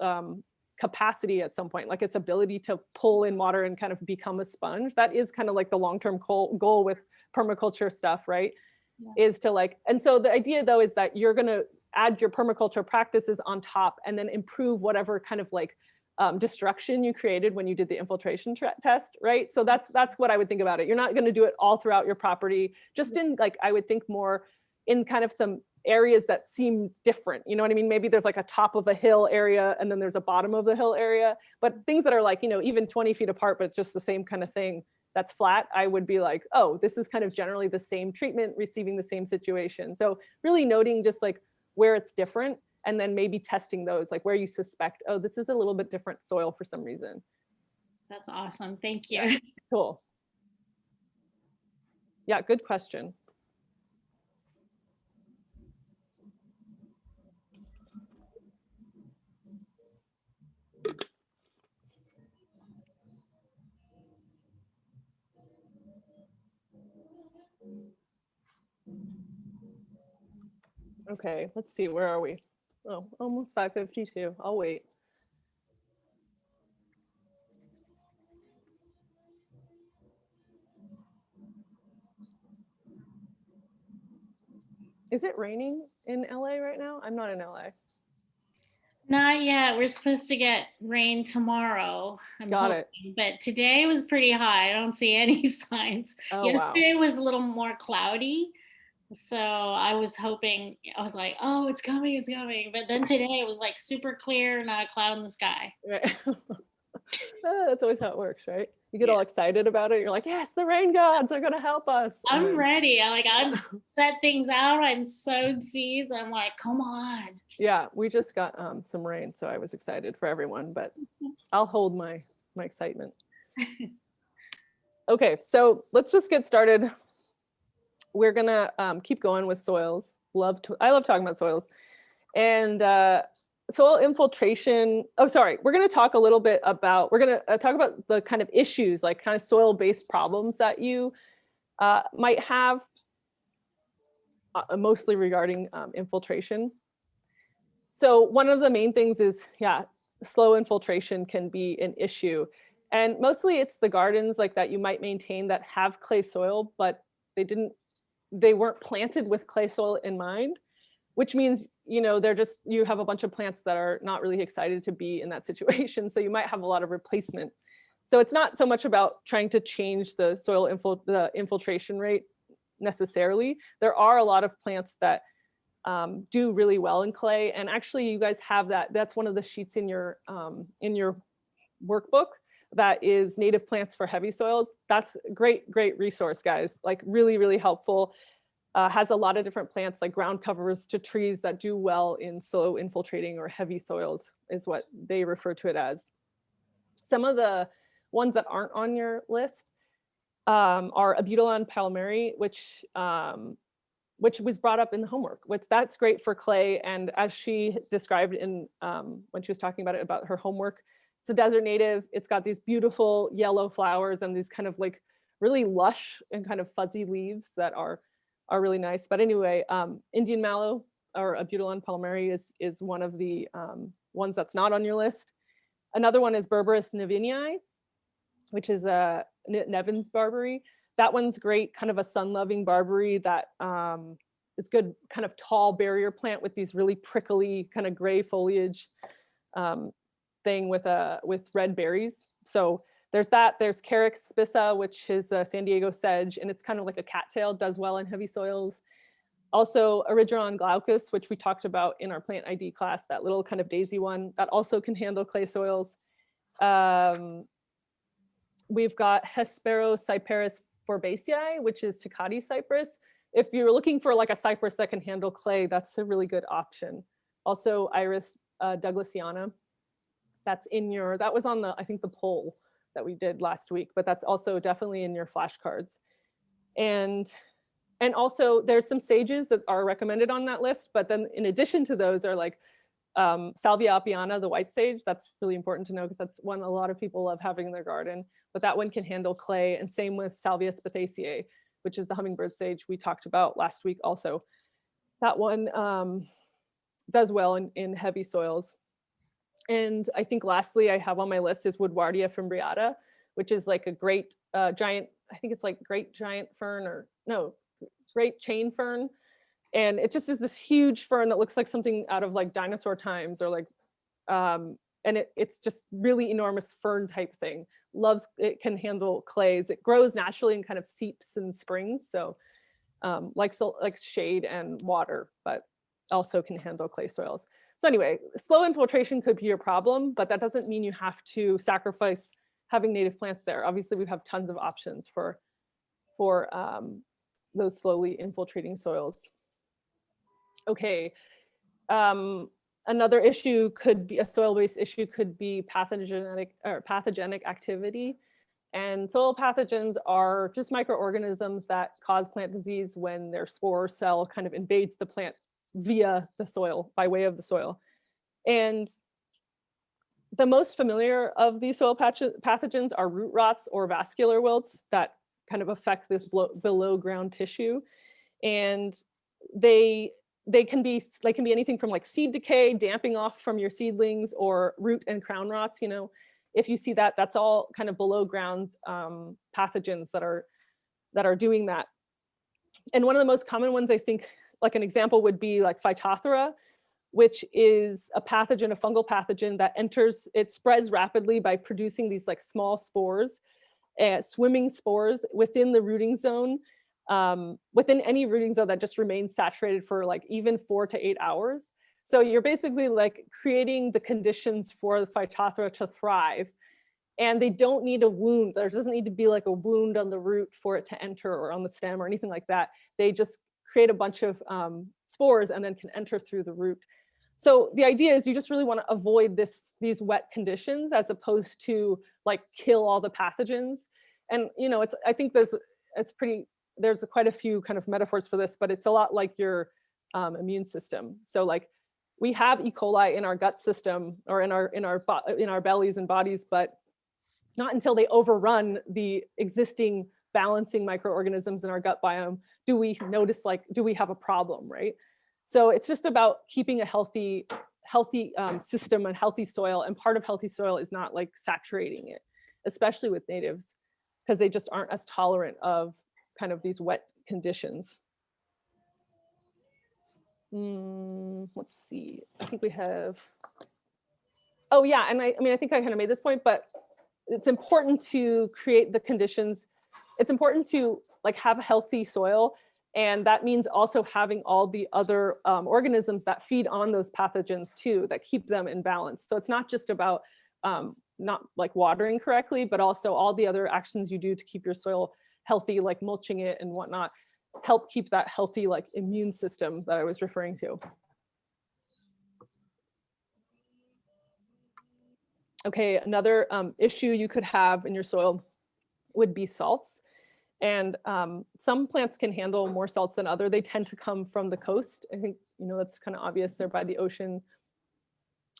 capacity at some point, like its ability to pull in water and kind of become a sponge. That is kind of like the long-term goal with permaculture stuff, right? Yeah. Is to like, and so the idea though is that you're gonna add your permaculture practices on top and then improve whatever kind of like destruction you created when you did the infiltration test, right? So that's what I would think about it. You're not going to do it all throughout your property, just in like, I would think more in kind of some areas that seem different. You know what I mean? Maybe there's like a top of a hill area and then there's a bottom of the hill area, but things that are like, you know, even 20 feet apart, but it's just the same kind of thing that's flat, I would be like, oh, this is kind of generally the same treatment, receiving the same situation. So really noting just like where it's different, and then maybe testing those, like where you suspect, oh, this is a little bit different soil for some reason. That's awesome. Thank you. Yeah. Cool. Yeah, good question. Okay, let's see, where are we? Oh, almost 5:52. I'll wait. Is it raining in LA right now? I'm not in LA. Not yet. We're supposed to get rain tomorrow. I'm Got it. hoping, but today was pretty high. I don't see any signs. Oh, wow. Yesterday was a little more cloudy. So I was hoping, I was like, oh, it's coming, it's coming. But then today it was like super clear, not a cloud in the sky. Right. That's always how it works, right? You get Yeah. all excited about it. You're like, yes, the rain gods are going to help us. And I'm then- ready. I'm set things out. I'm sowed seeds. I'm like, come on. Yeah, we just got some rain, so I was excited for everyone, but I'll hold my excitement. Okay, so let's just get started. We're gonna keep going with soils. I love talking about soils. And soil infiltration. Oh, sorry. We're gonna talk a little bit about, we're gonna talk about the kind of issues, like kind of soil-based problems that you might have, mostly regarding infiltration. So one of the main things is, yeah, slow infiltration can be an issue. And mostly it's the gardens like that you might maintain that have clay soil, but they weren't planted with clay soil in mind, which means, you know, you have a bunch of plants that are not really excited to be in that situation. So you might have a lot of replacement. So it's not so much about trying to change the soil the infiltration rate necessarily. There are a lot of plants that do really well in clay. And actually you guys have that. That's one of the sheets in your workbook that is native plants for heavy soils. That's a great resource, guys. Like really, really helpful. Has a lot of different plants like ground covers to trees that do well in slow infiltrating or heavy soils is what they refer to it as. Some of the ones that aren't on your list are Abutilon palmeri, which was brought up in the homework. That's great for clay. And as she described in when she was talking about it, about her homework, it's a desert native. It's got these beautiful yellow flowers and these kind of like really lush and kind of fuzzy leaves that are really nice. But anyway, Indian mallow or Abutilon palmeri is one of the ones that's not on your list. Another one is Berberis nevinii, which is a Nevin's barberry. That one's great, kind of a sun-loving barberry that is good, kind of tall barrier plant with these really prickly kind of gray foliage thing with red berries. So there's that. There's Carex spissa, which is a San Diego sedge, and it's kind of like a cattail, does well in heavy soils. Also Erigeron glaucus, which we talked about in our plant ID class, that little kind of daisy one that also can handle clay soils. We've got Hesperocyperus forbaceae, which is Tecate cypress. If you're looking for like a cypress that can handle clay, that's a really good option. Also Iris Douglasiana. That was on I think the poll that we did last week, but that's also definitely in your flashcards. And also there's some sages that are recommended on that list, but then in addition to those are like Salvia apiana, the white sage. That's really important to know because that's one a lot of people love having in their garden, but that one can handle clay. And same with Salvia spathaceae, which is the hummingbird sage we talked about last week also. That one does well in heavy soils. And I think lastly I have on my list is Woodwardia fimbriata, which is like a great giant, I think it's like great giant fern great chain fern And it just is this huge fern that looks like something out of like dinosaur times, or like, and it's just really enormous fern type thing. It can handle clays. It grows naturally and kind of seeps in springs. So like shade and water, but also can handle clay soils. So anyway, slow infiltration could be your problem, but that doesn't mean you have to sacrifice having native plants there. Obviously, we have tons of options for those slowly infiltrating soils. Okay, another issue could be a soil-based issue, could be pathogenic activity. And soil pathogens are just microorganisms that cause plant disease when their spore cell kind of invades the plant via the soil, by way of the soil. And the most familiar of these soil pathogens are root rots or vascular wilts that kind of affect this below ground tissue. And they can be anything from like seed decay, damping off from your seedlings, or root and crown rots. If you see that, that's all kind of below ground pathogens that are doing that. And one of the most common ones, I think, like an example would be like Phytophthora, which is a pathogen, a fungal pathogen that it spreads rapidly by producing these like small spores, swimming spores within the rooting zone, within any rooting zone that just remains saturated for like even 4 to 8 hours. So you're basically like creating the conditions for the Phytophthora to thrive. And they don't need a wound. There doesn't need to be like a wound on the root for it to enter, or on the stem or anything like that. They just create a bunch of spores and then can enter through the root. So the idea is you just really want to avoid these wet conditions, as opposed to like kill all the pathogens. And I think there's quite a few kind of metaphors for this, but it's a lot like your immune system. So like we have E. coli in our gut system, or in our bellies and bodies, but not until they overrun the existing balancing microorganisms in our gut biome do we notice, like, do we have a problem, right? So it's just about keeping a healthy system and healthy soil. And part of healthy soil is not like saturating it, especially with natives, because they just aren't as tolerant of kind of these wet conditions. Let's see, I think we have, oh yeah, and I mean, I think I kind of made this point, but it's important to create the conditions. It's important to like have a healthy soil. And that means also having all the other organisms that feed on those pathogens too, that keep them in balance. So it's not just about not like watering correctly, but also all the other actions you do to keep your soil healthy, like mulching it and whatnot, help keep that healthy like immune system that I was referring to. Okay, another issue you could have in your soil would be salts. And some plants can handle more salts than others. They tend to come from the coast. I think, that's kind of obvious, they're by the ocean.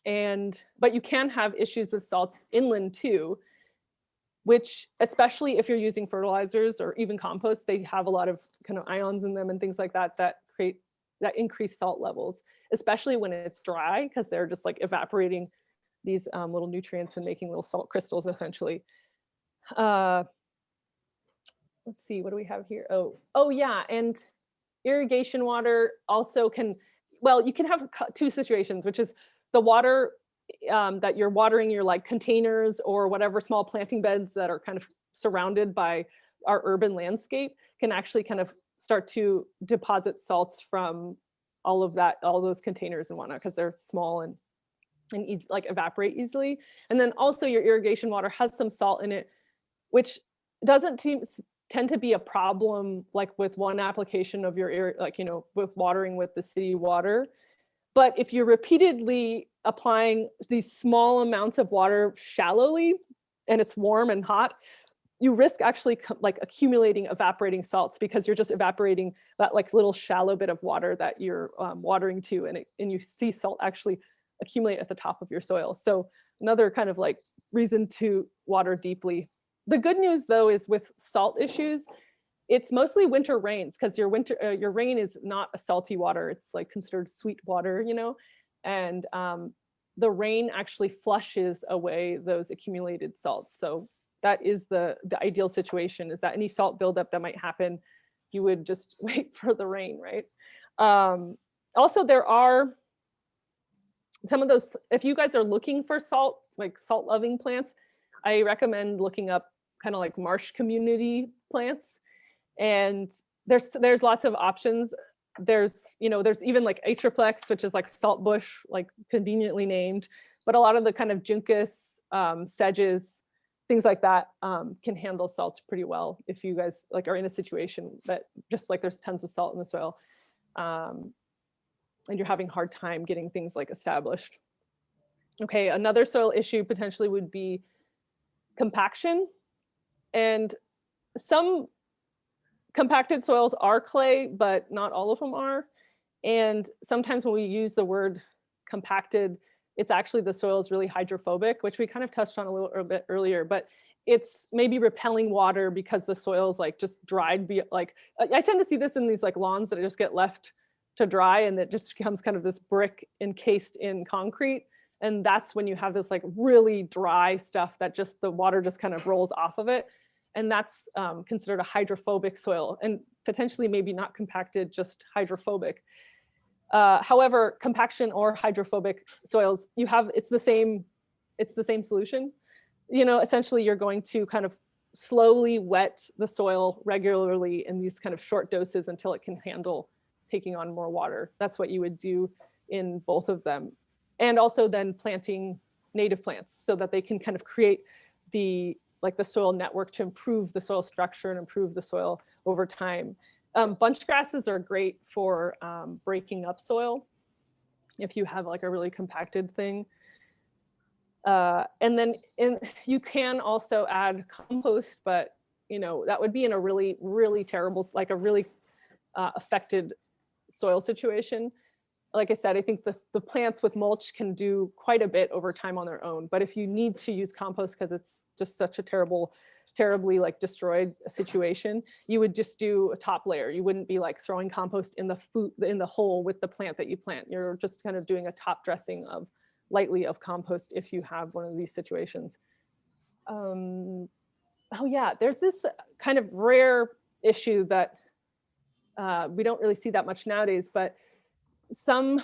But you can have issues with salts inland too, which, especially if you're using fertilizers or even compost, they have a lot of kind of ions in them and things like that that increase salt levels, especially when it's dry, because they're just like evaporating these little nutrients and making little salt crystals essentially. Let's see, what do we have here? Oh yeah, and irrigation water also you can have two situations, which is the water that you're watering your like containers or whatever small planting beds that are kind of surrounded by our urban landscape can actually kind of start to deposit salts from all those containers and whatnot, because they're small and like evaporate easily. And then also your irrigation water has some salt in it, which doesn't tend to be a problem like with one application of your with watering with the city water. But if you're repeatedly applying these small amounts of water shallowly and it's warm and hot, you risk actually like accumulating evaporating salts, because you're just evaporating that like little shallow bit of water that you're watering to, and you see salt actually accumulate at the top of your soil. So another kind of like reason to water deeply. The good news though is with salt issues, it's mostly winter rains, because your rain is not a salty water. It's like considered sweet water, and the rain actually flushes away those accumulated salts. So that is the ideal situation, is that any salt buildup that might happen you would just wait for the rain, right? Also, there are some of those, if you guys are looking for salt, like salt loving plants, I recommend looking up kind of like marsh community plants. And there's lots of options. There's even like Atriplex, which is like salt bush, like conveniently named, but a lot of the kind of juncus, sedges, things like that can handle salts pretty well if you guys like are in a situation that just like there's tons of salt in the soil. And you're having a hard time getting things like established. Okay, another soil issue potentially would be compaction. And some compacted soils are clay, but not all of them are. And sometimes when we use the word compacted, it's actually the soil is really hydrophobic, which we kind of touched on a bit earlier, but it's maybe repelling water because the soil is like just dried. Like I tend to see this in these like lawns that just get left to dry and it just becomes kind of this brick encased in concrete. And that's when you have this like really dry stuff that just the water just kind of rolls off of it. And that's considered a hydrophobic soil and potentially maybe not compacted, just hydrophobic. However, compaction or hydrophobic soils, it's the same solution. Essentially you're going to kind of slowly wet the soil regularly in these kind of short doses until it can handle taking on more water. That's what you would do in both of them. And also then planting native plants so that they can kind of create the soil network to improve the soil structure and improve the soil over time. Bunch grasses are great for breaking up soil if you have like a really compacted thing. And then you can also add compost, but that would be in a really, really terrible, like a really affected soil situation. Like I said, I think the plants with mulch can do quite a bit over time on their own. But if you need to use compost because it's just such a terribly like destroyed situation, you would just do a top layer. You wouldn't be like throwing compost in the hole with the plant that you plant. You're just kind of doing a top dressing lightly of compost if you have one of these situations. Oh yeah, there's this kind of rare issue that we don't really see that much nowadays, but some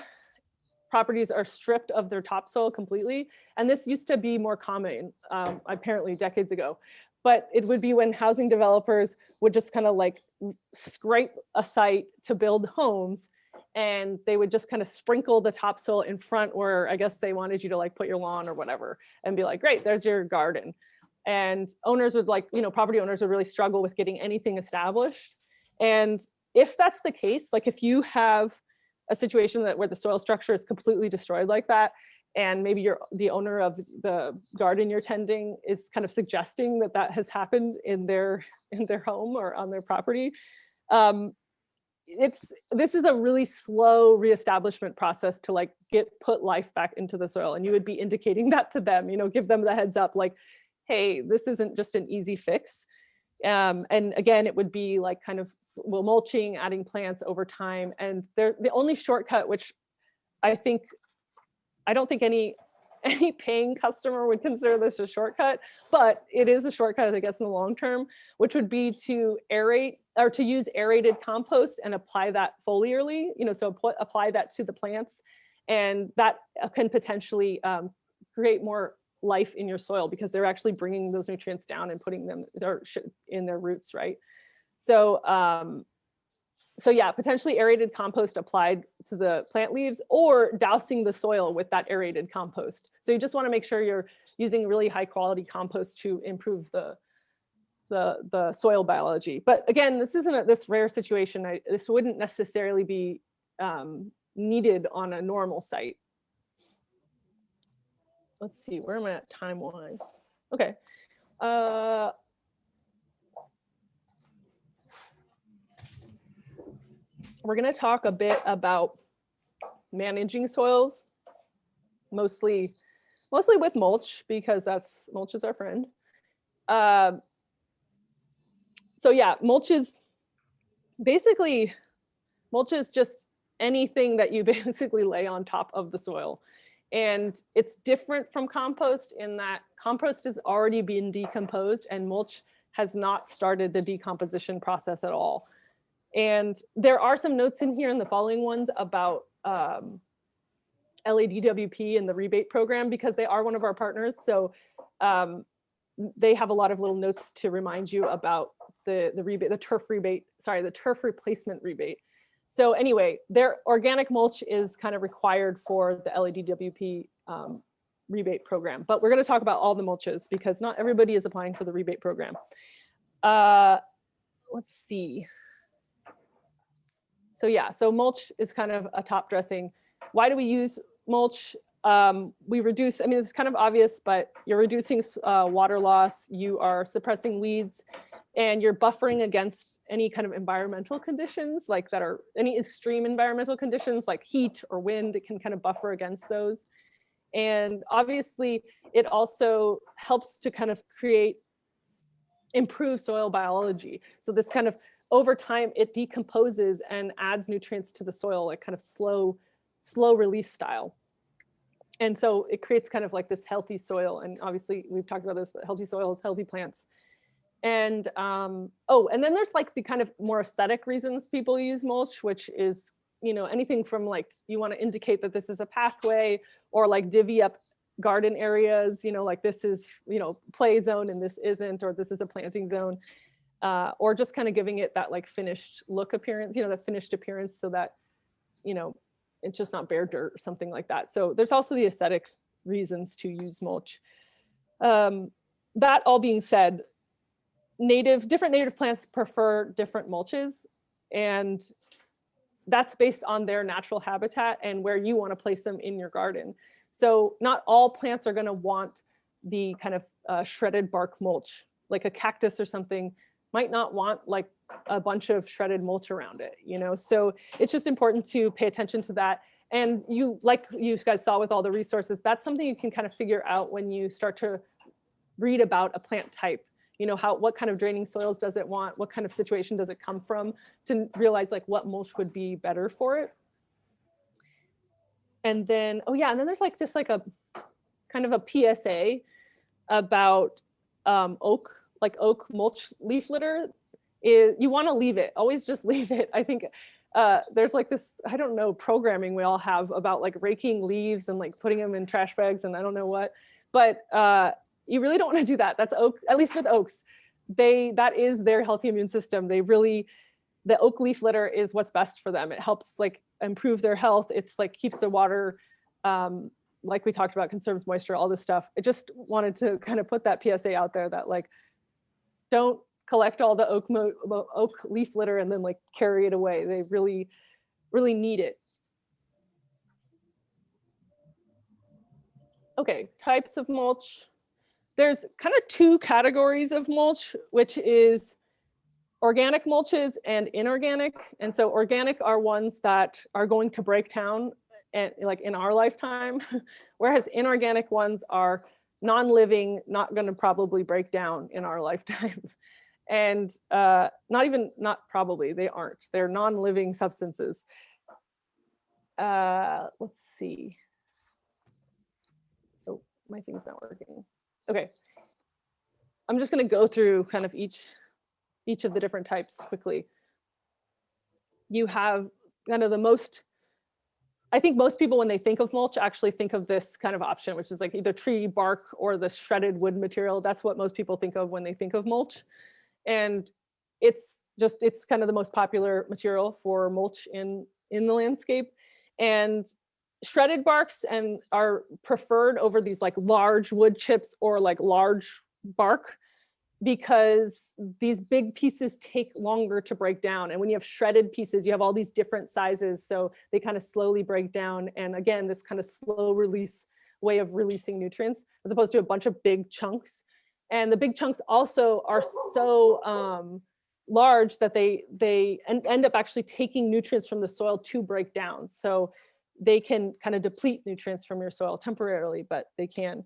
properties are stripped of their topsoil completely. And this used to be more common, apparently decades ago. But it would be when housing developers would just kind of like scrape a site to build homes, and they would just kind of sprinkle the topsoil in front where I guess they wanted you to like put your lawn or whatever and be like, great, there's your garden. And owners would property owners would really struggle with getting anything established. And if that's the case, like if you have a situation where the soil structure is completely destroyed like that, and maybe the owner of the garden you're tending is kind of suggesting that has happened in their home or on their property, this is a really slow reestablishment process to like put life back into the soil. And you would be indicating that to them, give them the heads up, like, hey, this isn't just an easy fix. And again, it would be like kind of mulching, adding plants over time. And the only shortcut, which I don't think any paying customer would consider this a shortcut, but it is a shortcut, I guess, in the long term, which would be to aerate or to use aerated compost and apply that foliarly, so apply that to the plants. And that can potentially create more life in your soil because they're actually bringing those nutrients down and putting them in their roots, right? So yeah, potentially aerated compost applied to the plant leaves or dousing the soil with that aerated compost. So you just want to make sure you're using really high quality compost to improve the soil biology. But again, this isn't this rare situation. This wouldn't necessarily be needed on a normal site. Let's see, where am I at time-wise? Okay. We're going to talk a bit about managing soils, mostly with mulch, because mulch is our friend. So yeah, mulch is just anything that you basically lay on top of the soil. And it's different from compost in that compost has already been decomposed and mulch has not started the decomposition process at all. And there are some notes in here in the following ones about LADWP and the rebate program, because they are one of our partners. So they have a lot of little notes to remind you about the rebate, the turf replacement rebate. So anyway, their organic mulch is kind of required for the LADWP rebate program, but we're going to talk about all the mulches because not everybody is applying for the rebate program. Let's see. So yeah, so mulch is kind of a top dressing. Why do we use mulch? We reduce, I mean, it's kind of obvious, but you're reducing water loss, you are suppressing weeds, and you're buffering against any kind of environmental conditions, like that are any extreme environmental conditions like heat or wind. It can kind of buffer against those. And obviously it also helps to kind of improve soil biology. So this kind of over time, it decomposes and adds nutrients to the soil, like kind of slow release style. And so it creates kind of like this healthy soil. And obviously we've talked about this, but healthy soils, healthy plants. And and then there's like the kind of more aesthetic reasons people use mulch, which is, you know, anything from like, you want to indicate that this is a pathway, or like divvy up garden areas, you know, like this is, you know, play zone and this isn't, or this is a planting zone, or just kind of giving it that like finished look appearance, you know, the finished appearance, so that, you know, it's just not bare dirt or something like that. So there's also the aesthetic reasons to use mulch. That all being said, different native plants prefer different mulches, and that's based on their natural habitat and where you want to place them in your garden. So not all plants are going to want the kind of shredded bark mulch. Like a cactus or something might not want like a bunch of shredded mulch around it, you know? So it's just important to pay attention to that. And like you guys saw with all the resources, that's something you can kind of figure out when you start to read about a plant type. You know, what kind of draining soils does it want? What kind of situation does it come from, to realize like what mulch would be better for it. And then, oh yeah, and then there's like just like a kind of a PSA about oak mulch leaf litter. You want to leave it, always just leave it. I think there's like this, I don't know, programming we all have about like raking leaves and like putting them in trash bags and I don't know what, but you really don't want to do that. That's oak, at least with oaks. That is their healthy immune system. The oak leaf litter is what's best for them. It helps like improve their health. It's like keeps the water, like we talked about, conserves moisture, all this stuff. I just wanted to kind of put that PSA out there that like, don't collect all the oak leaf litter and then like carry it away. They really, really need it. Okay, types of mulch. There's kind of two categories of mulch, which is organic mulches and inorganic. And so organic are ones that are going to break down and like in our lifetime, whereas inorganic ones are non-living, not going to probably break down in our lifetime. And not probably, they aren't. They're non-living substances. Let's see. Oh, my thing's not working. Okay. I'm just going to go through kind of each of the different types quickly. You have kind of the most, I think most people when they think of mulch actually think of this kind of option, which is like either tree bark or the shredded wood material. That's what most people think of when they think of mulch. And it's kind of the most popular material for mulch in the landscape. And shredded barks are preferred over these like large wood chips or like large bark, because these big pieces take longer to break down. And when you have shredded pieces, you have all these different sizes. So they kind of slowly break down. And again, this kind of slow release way of releasing nutrients, as opposed to a bunch of big chunks. And the big chunks also are so large that they end up actually taking nutrients from the soil to break down. So they can kind of deplete nutrients from your soil temporarily, but they can.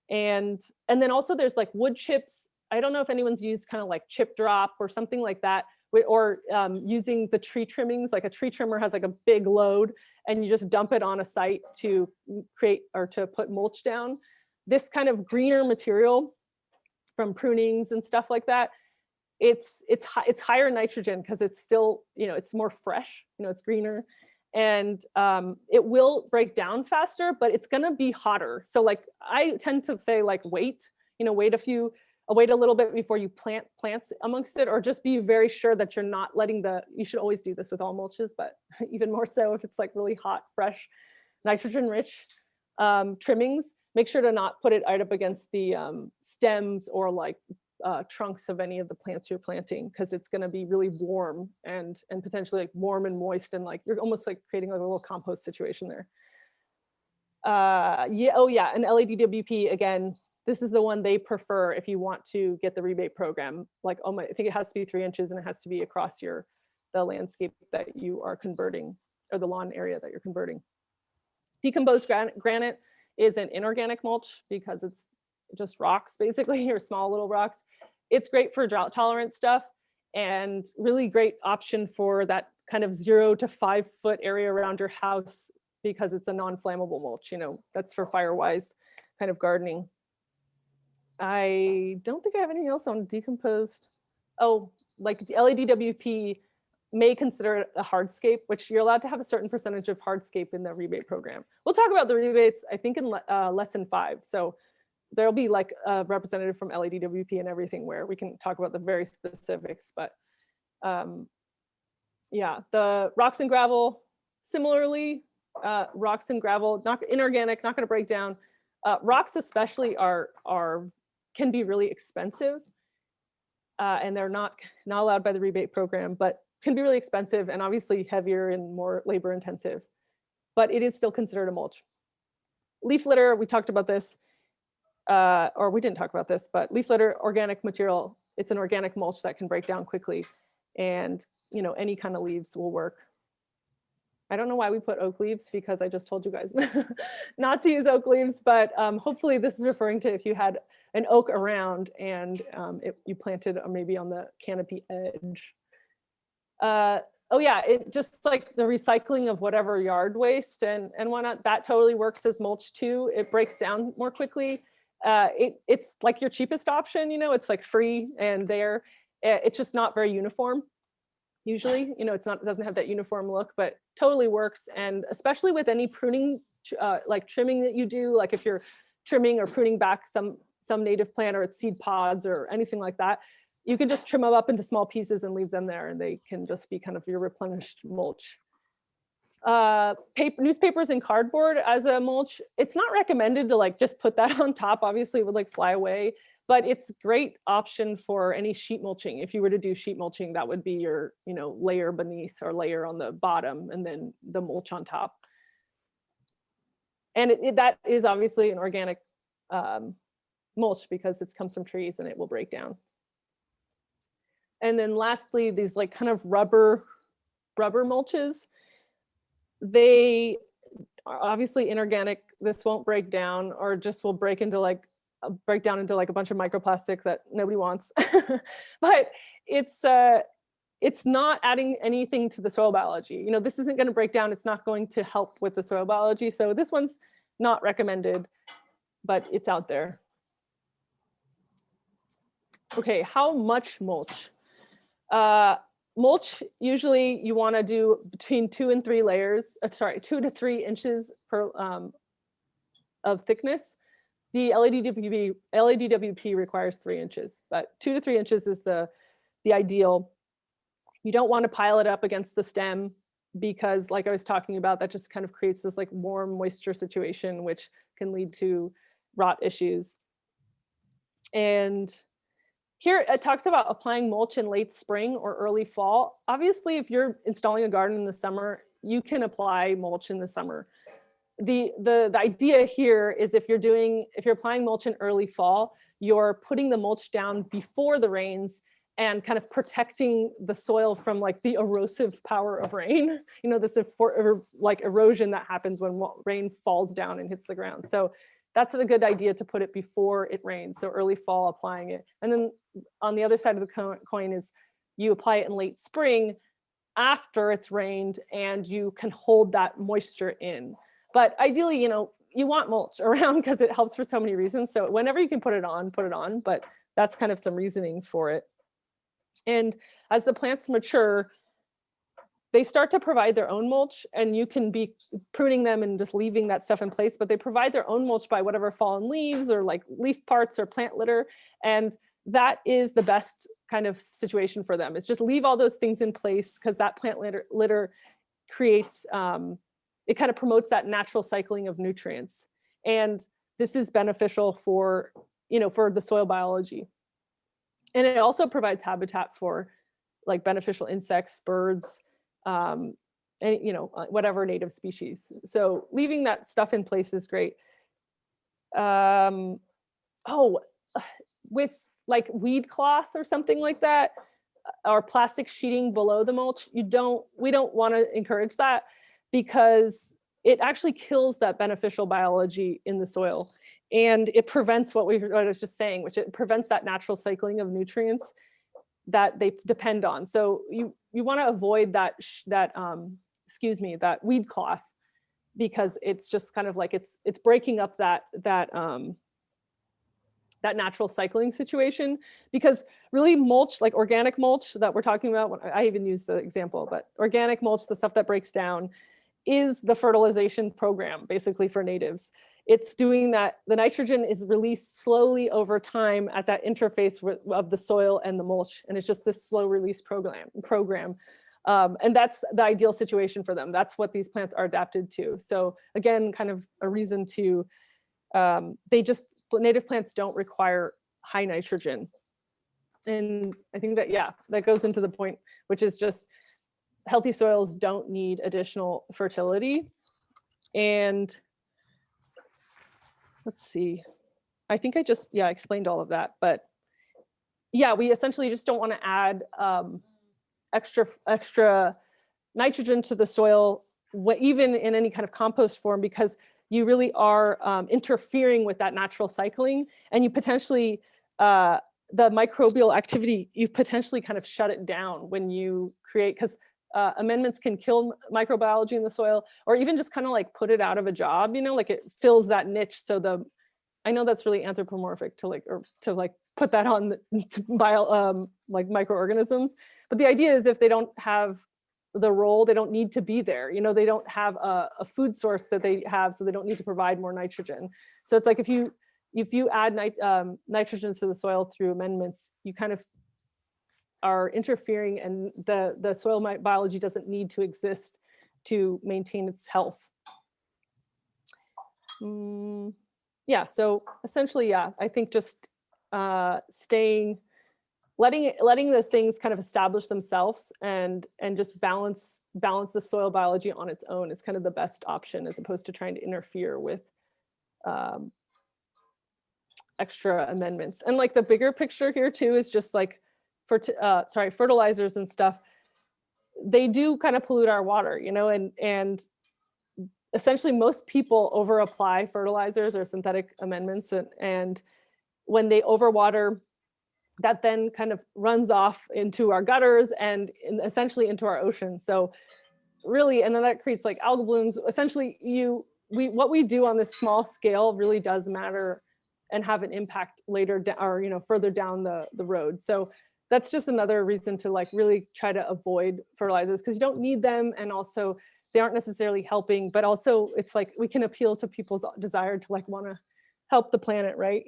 And then also there's like wood chips. I don't know if anyone's used kind of like chip drop or something like that, or using the tree trimmings, like a tree trimmer has like a big load and you just dump it on a site to create or to put mulch down. This kind of greener material from prunings and stuff like that it's higher nitrogen because it's still, it's more fresh, it's greener, and it will break down faster, but it's gonna be hotter. So like I tend to say like wait a little bit before you plant plants amongst it, or just be very sure that you're not letting you should always do this with all mulches, but even more so if it's like really hot, fresh, nitrogen rich trimmings, make sure to not put it right up against the stems or like trunks of any of the plants you're planting, because it's going to be really warm and potentially like warm and moist, and like you're almost like creating like a little compost situation there. Yeah, and LADWP, again, this is the one they prefer if you want to get the rebate program. Like, I think it has to be 3 inches and it has to be across the landscape that you are converting, or the lawn area that you're converting. Decomposed granite is an inorganic mulch because it's just rocks basically, or small little rocks. It's great for drought tolerant stuff and really great option for that kind of 0 to 5 foot area around your house, because it's a non-flammable mulch. That's for fire-wise kind of gardening. I don't think I have anything else on decomposed. Oh, like the LADWP may consider it a hardscape, which you're allowed to have a certain percentage of hardscape in the rebate program. We'll talk about the rebates, I think, in lesson 5. So there'll be like a representative from LADWP and everything where we can talk about the very specifics. But yeah, the rocks and gravel, similarly, rocks and gravel, not inorganic, not going to break down. Rocks especially can be really expensive, and they're not allowed by the rebate program, but can be really expensive and obviously heavier and more labor intensive, but it is still considered a mulch. Leaf litter, we talked about this, or we didn't talk about this, but leaf litter, organic material, it's an organic mulch that can break down quickly, and any kind of leaves will work. I don't know why we put oak leaves, because I just told you guys not to use oak leaves, but hopefully this is referring to if you had an oak around and you planted maybe on the canopy edge. Oh yeah, it just like the recycling of whatever yard waste and whatnot, that totally works as mulch too. It breaks down more quickly. It's like your cheapest option, it's like free and there. It's just not very uniform. Usually, it doesn't have that uniform look, but totally works. And especially with any pruning, like trimming that you do, like if you're trimming or pruning back some native plant or its seed pods or anything like that, you can just trim them up into small pieces and leave them there, and they can just be kind of your replenished mulch. Newspapers and cardboard as a mulch, it's not recommended to like just put that on top. Obviously it would like fly away, but it's a great option for any sheet mulching. If you were to do sheet mulching, that would be your layer beneath or layer on the bottom, and then the mulch on top. And that is obviously an organic mulch because it comes from trees and it will break down. And then lastly, these like kind of rubber mulches, they are obviously inorganic. This won't break down, or just will break down into like a bunch of microplastic that nobody wants. But it's not adding anything to the soil biology. This isn't going to break down. It's not going to help with the soil biology. So this one's not recommended, but it's out there. Okay, how much mulch? Mulch, usually you want to do between 2 and 3 layers, 2 to 3 inches of thickness. The LADWP requires 3 inches, but 2 to 3 inches is the ideal. You don't want to pile it up against the stem, because like I was talking about, that just kind of creates this like warm moisture situation, which can lead to rot issues. And here it talks about applying mulch in late spring or early fall. Obviously, if you're installing a garden in the summer, you can apply mulch in the summer. The idea here is if you're applying mulch in early fall, you're putting the mulch down before the rains and kind of protecting the soil from like the erosive power of rain. This like erosion that happens when rain falls down and hits the ground. So that's a good idea to put it before it rains. So early fall, applying it. And then on the other side of the coin is you apply it in late spring after it's rained, and you can hold that moisture in. But ideally, you want mulch around because it helps for so many reasons. So whenever you can put it on, but that's kind of some reasoning for it. And as the plants mature, they start to provide their own mulch, and you can be pruning them and just leaving that stuff in place, but they provide their own mulch by whatever fallen leaves or like leaf parts or plant litter. And that is the best kind of situation for them. Is just leave all those things in place, because that plant litter creates, it kind of promotes that natural cycling of nutrients. And this is beneficial for, for the soil biology. And it also provides habitat for like beneficial insects, birds, and whatever native species. So leaving that stuff in place is great. With like weed cloth or something like that, or plastic sheeting below the mulch, we don't want to encourage that, because it actually kills that beneficial biology in the soil. And it prevents what I was just saying, which it prevents that natural cycling of nutrients that they depend on. So you want to avoid that weed cloth, because it's just kind of like it's breaking up that natural cycling situation. Because really mulch, like organic mulch that we're talking about, I even use the example, but organic mulch, the stuff that breaks down, is the fertilization program basically for natives. It's doing that. The nitrogen is released slowly over time at that interface of the soil and the mulch. And it's just this slow release program. And that's the ideal situation for them. That's what these plants are adapted to. So again, kind of a reason to, native plants don't require high nitrogen. And I think that, that goes into the point, which is just healthy soils don't need additional fertility. And let's see, I think I just, explained all of that, but we essentially just don't want to add extra nitrogen to the soil, even in any kind of compost form, because you really are interfering with that natural cycling, and you potentially, the microbial activity, you potentially kind of shut it down when you create, because amendments can kill microbiology in the soil, or even just kind of like put it out of a job, like it fills that niche. So I know that's really anthropomorphic to put that on like microorganisms, but the idea is if they don't have the role, they don't need to be there. They don't have a food source that they have, so they don't need to provide more nitrogen. So it's like if you add nitrogen to the soil through amendments, you kind of are interfering, and the soil biology doesn't need to exist to maintain its health. So essentially, I think just letting the things kind of establish themselves and just balance the soil biology on its own is kind of the best option, as opposed to trying to interfere with extra amendments. And like the bigger picture here too is just like fertilizers and stuff, they do kind of pollute our water, and essentially most people over apply fertilizers or synthetic amendments, and when they overwater, that then kind of runs off into our gutters and essentially into our ocean. So really, and then that creates like algal blooms. Essentially, what we do on this small scale really does matter and have an impact later or further down the road. So that's just another reason to like really try to avoid fertilizers, because you don't need them, and also they aren't necessarily helping, but also it's like we can appeal to people's desire to like want to help the planet, right?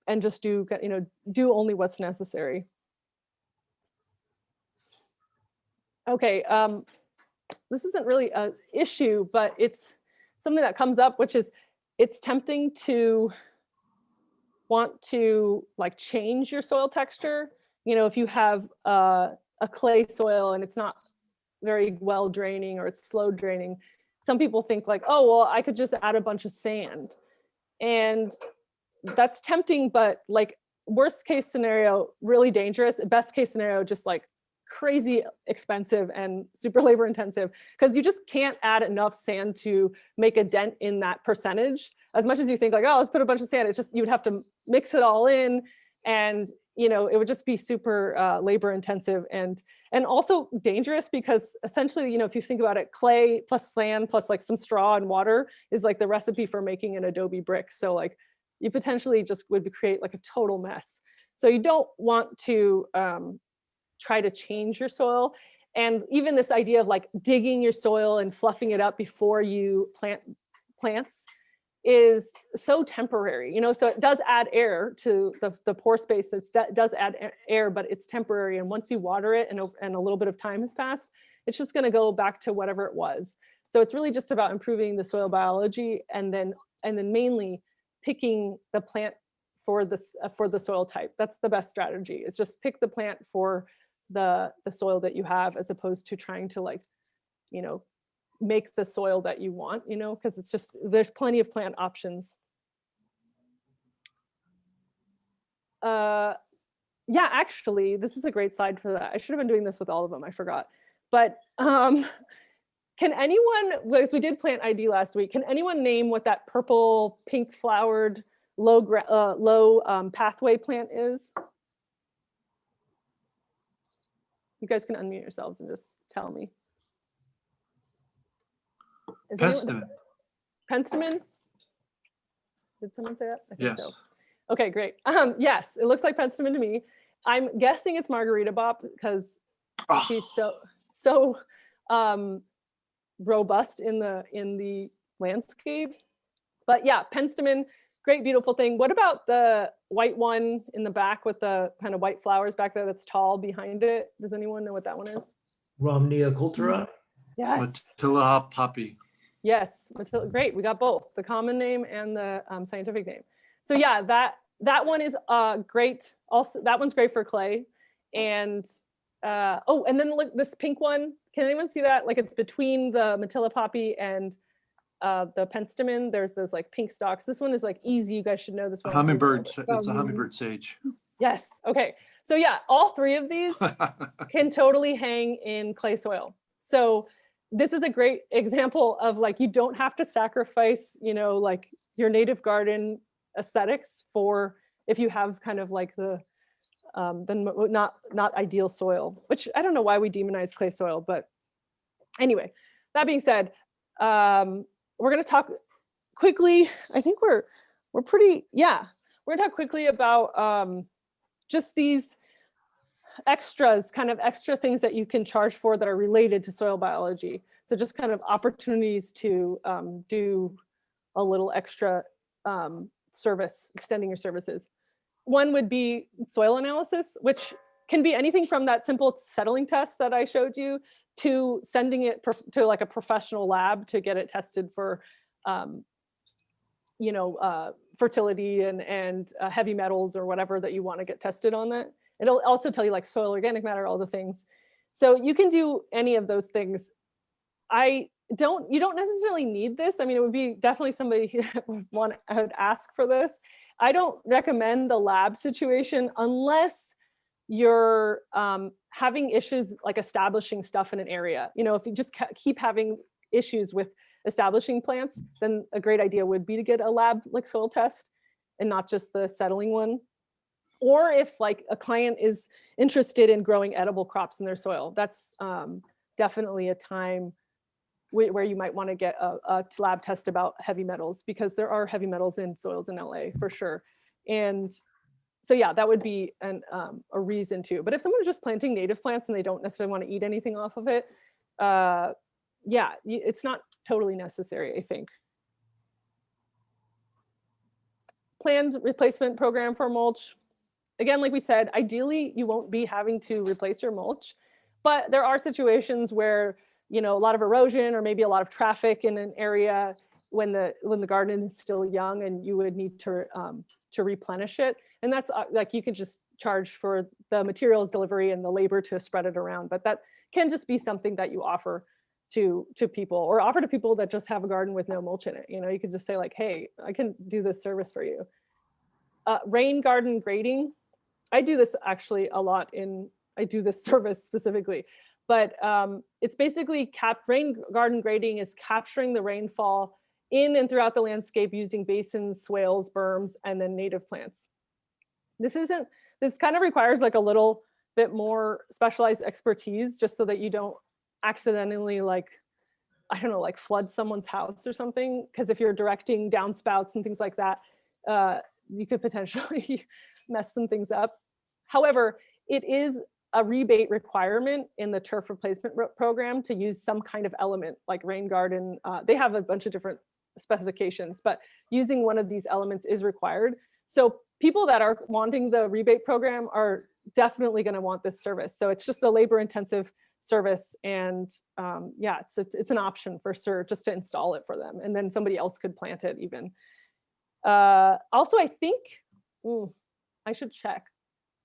And just do only what's necessary. Okay, this isn't really an issue, but it's something that comes up, which is it's tempting to want to like change your soil texture. If you have a clay soil and it's not very well draining, or it's slow draining, some people think like, oh, well, I could just add a bunch of sand. And that's tempting, but like worst case scenario, really dangerous. Best case scenario, just like crazy expensive and super labor intensive, because you just can't add enough sand to make a dent in that percentage. As much as you think like, oh, let's put a bunch of sand, it's just, you would have to mix it all in, and it would just be super labor intensive and also dangerous, because essentially, if you think about it, clay plus sand plus like some straw and water is like the recipe for making an adobe brick. So like you potentially just would create like a total mess. So you don't want to try to change your soil. And even this idea of like digging your soil and fluffing it up before you plant plants is so temporary, you know, so it does add air to the pore space. It does add air, but it's temporary. And once you water it and a little bit of time has passed, it's just going to go back to whatever it was. So it's really just about improving the soil biology and then mainly picking the plant for the soil type. That's the best strategy, is just pick the plant for the soil that you have, as opposed to trying to, like, you know, make the soil that you want, you know, because it's just, there's plenty of plant options. Yeah, actually, this is a great slide for that. I should have been doing this with all of them, I forgot. But can anyone, because we did plant ID last week, can anyone name what that purple, pink flowered, low pathway plant is? You guys can unmute yourselves and just tell me. Penstemon. Penstemon? Did someone say that? I think Yes. so. Okay, great. Yes, it looks like penstemon to me. I'm guessing it's Margarita Bop because she's so robust in the landscape. But yeah, penstemon, great, beautiful thing. What about the white one in the back with the kind of white flowers back there that's tall behind it? Does anyone know what that one is? Romnea cultura. Yes. Matilla poppy. Yes, great. We got both the common name and the scientific name. So yeah, that one is great. Also, that one's great for clay. And oh, and then look, this pink one. Can anyone see that? Like, it's between the Matilla poppy and the penstemon. There's those like pink stalks. This one is like easy. You guys should know this one. Hummingbird. It's a hummingbird sage. Yes. Okay. So yeah, all three of these can totally hang in clay soil. So this is a great example of, like, you don't have to sacrifice, you know, like your native garden aesthetics for, if you have kind of like the not ideal soil, which I don't know why we demonize clay soil, but anyway, that being said, we're going to talk quickly. I think we're pretty, yeah, we're going to talk quickly about just these extras, kind of extra things that you can charge for that are related to soil biology. So just kind of opportunities to do a little extra service, extending your services. One would be soil analysis, which can be anything from that simple settling test that I showed you to sending it to like a professional lab to get it tested for, you know, fertility and heavy metals or whatever that you want to get tested on that. It'll also tell you like soil organic matter, all the things. So you can do any of those things. You don't necessarily need this. I mean, it would be definitely somebody who would ask for this. I don't recommend the lab situation unless you're having issues like establishing stuff in an area. You know, if you just keep having issues with establishing plants, then a great idea would be to get a lab like soil test and not just the settling one. Or if like a client is interested in growing edible crops in their soil, that's definitely a time where you might want to get a lab test about heavy metals, because there are heavy metals in soils in LA for sure. And so yeah, that would be a reason to. But if someone's just planting native plants and they don't necessarily want to eat anything off of it, yeah, it's not totally necessary, I think. Planned replacement program for mulch. Again, like we said, ideally you won't be having to replace your mulch, but there are situations where, you know, a lot of erosion or maybe a lot of traffic in an area when the garden is still young, and you would need to replenish it. And that's like, you can just charge for the materials delivery and the labor to spread it around, but that can just be something that you offer to people, or offer to people that just have a garden with no mulch in it. You know, you could just say like, hey, I can do this service for you. Rain garden grading. I do this actually a lot I do this service specifically, but it's basically rain garden grading is capturing the rainfall in and throughout the landscape using basins, swales, berms, and then native plants. This kind of requires like a little bit more specialized expertise, just so that you don't accidentally, like, I don't know, like flood someone's house or something. Because if you're directing downspouts and things like that, you could potentially mess some things up. However, it is a rebate requirement in the turf replacement program to use some kind of element like rain garden. They have a bunch of different specifications, but using one of these elements is required. So people that are wanting the rebate program are definitely going to want this service. So it's just a labor intensive service, and yeah, it's an option for sure, just to install it for them, and then somebody else could plant it even. Also, I think I should check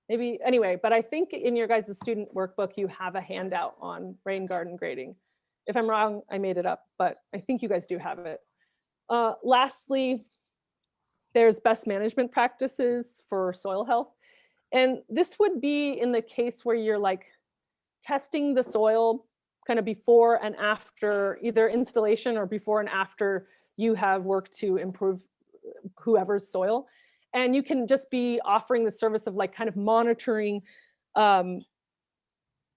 maybe anyway, but I think in your guys' student workbook you have a handout on rain garden grading. If I'm wrong, I made it up, but I think you guys do have it. Lastly, there's best management practices for soil health, and this would be in the case where you're like testing the soil kind of before and after either installation or before and after you have worked to improve whoever's soil. And you can just be offering the service of like kind of monitoring or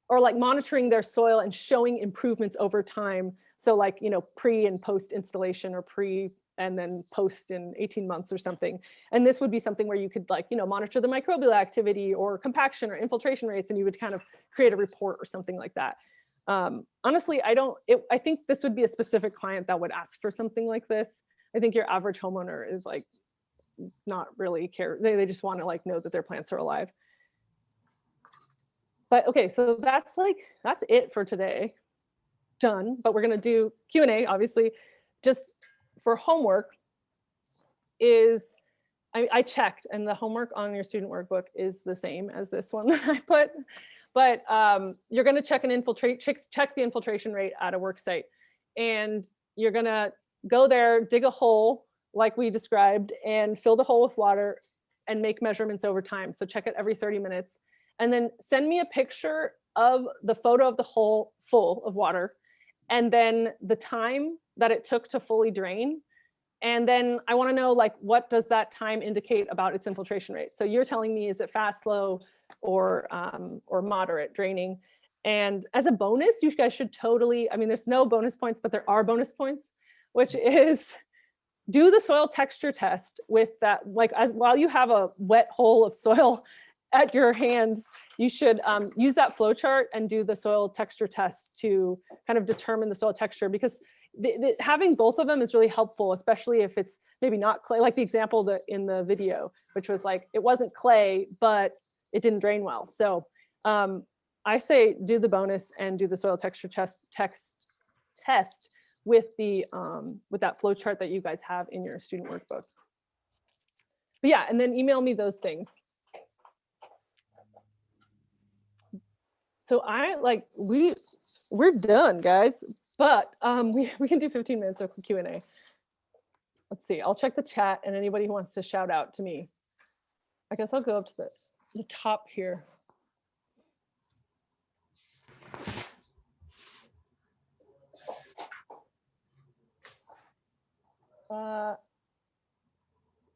like monitoring their soil and showing improvements over time. So like, you know, pre and post installation, or pre and then post in 18 months or something. And this would be something where you could like, you know, monitor the microbial activity or compaction or infiltration rates, and you would kind of create a report or something like that. Honestly, I think this would be a specific client that would ask for something like this. I think your average homeowner is like not really care. They just want to like know that their plants are alive. But okay, so that's it for today. Done. But we're gonna do Q&A, obviously. Just for homework is, I checked, and the homework on your student workbook is the same as this one that I put. But you're gonna check the infiltration rate at a work site, and you're gonna go there, dig a hole like we described, and fill the hole with water and make measurements over time. So check it every 30 minutes. And then send me a picture of the photo of the hole full of water, and then the time that it took to fully drain. And then I want to know, like, what does that time indicate about its infiltration rate? So you're telling me, is it fast, slow, or moderate draining? And as a bonus, you guys should totally, I mean, there's no bonus points, but there are bonus points, which is do the soil texture test with that, like, while you have a wet hole of soil at your hands, you should use that flow chart and do the soil texture test to kind of determine the soil texture, because having both of them is really helpful, especially if it's maybe not clay, like the example in the video, which was like, it wasn't clay, but it didn't drain well. So I say do the bonus and do the soil texture test with that flow chart that you guys have in your student workbook. But yeah, and then email me those things. So we're done, guys, but we can do 15 minutes of Q&A. Let's see, I'll check the chat, and anybody who wants to shout out to me. I guess I'll go up to the top here.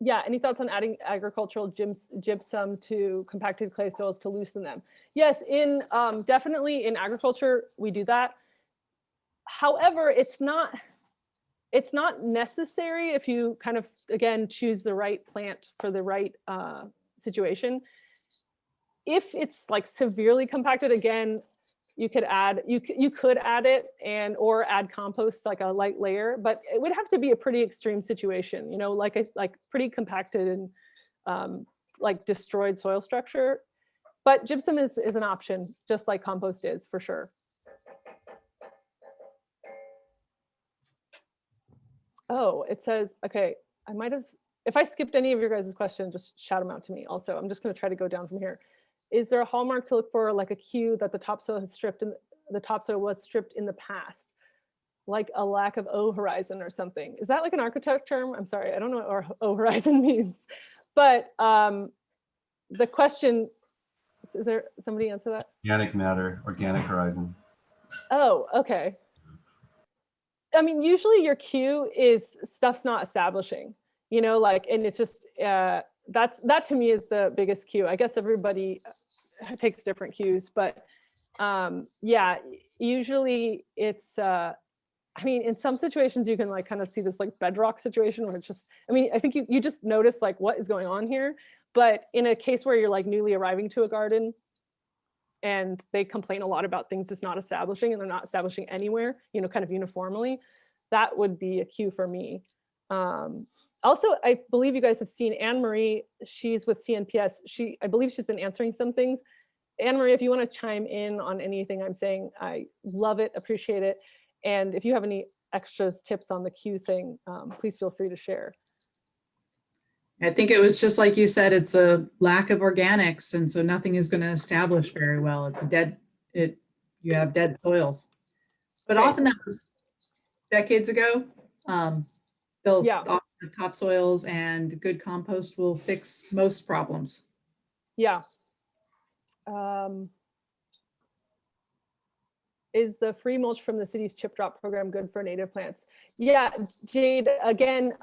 Yeah, any thoughts on adding agricultural gypsum to compacted clay soils to loosen them? Yes, definitely in agriculture, we do that. However, it's not necessary if you kind of, again, choose the right plant for the right situation. If it's like severely compacted, again, you could add it or add compost, like a light layer, but it would have to be a pretty extreme situation, you know, like pretty compacted and like destroyed soil structure. But gypsum is an option, just like compost is, for sure. Oh, it says, okay, I might have, if I skipped any of your guys' questions, just shout them out to me. Also, I'm just going to try to go down from here. Is there a hallmark to look for, like a cue that the topsoil has stripped and the topsoil was stripped in the past, like a lack of O horizon or something? Is that like an architect term? I'm sorry, I don't know what O horizon means. But the question, is there somebody answer that? Organic matter, organic horizon. Oh, okay. I mean, usually your cue is stuff's not establishing, you know, like, and it's just, that to me is the biggest cue. I guess everybody takes different cues, but yeah, usually it's, I mean, in some situations you can like kind of see this like bedrock situation where it's just, I mean, I think you just notice like what is going on here, But in a case where you're like newly arriving to a garden and they complain a lot about things just not establishing, and they're not establishing anywhere, you know, kind of uniformly, that would be a cue for me. Also, I believe you guys have seen Anne Marie. She's with CNPS. I believe she's been answering some things. Anne Marie, if you want to chime in on anything I'm saying, I love it, appreciate it. And if you have any extras tips on the cue thing, please feel free to share. I think it was just like you said, it's a lack of organics, and so nothing is going to establish very well. It's you have dead soils. But Right. often that was decades ago. Those Yeah. topsoils and good compost will fix most problems. Yeah. Is the free mulch from the city's chip drop program good for native plants? Yeah, Jade, again,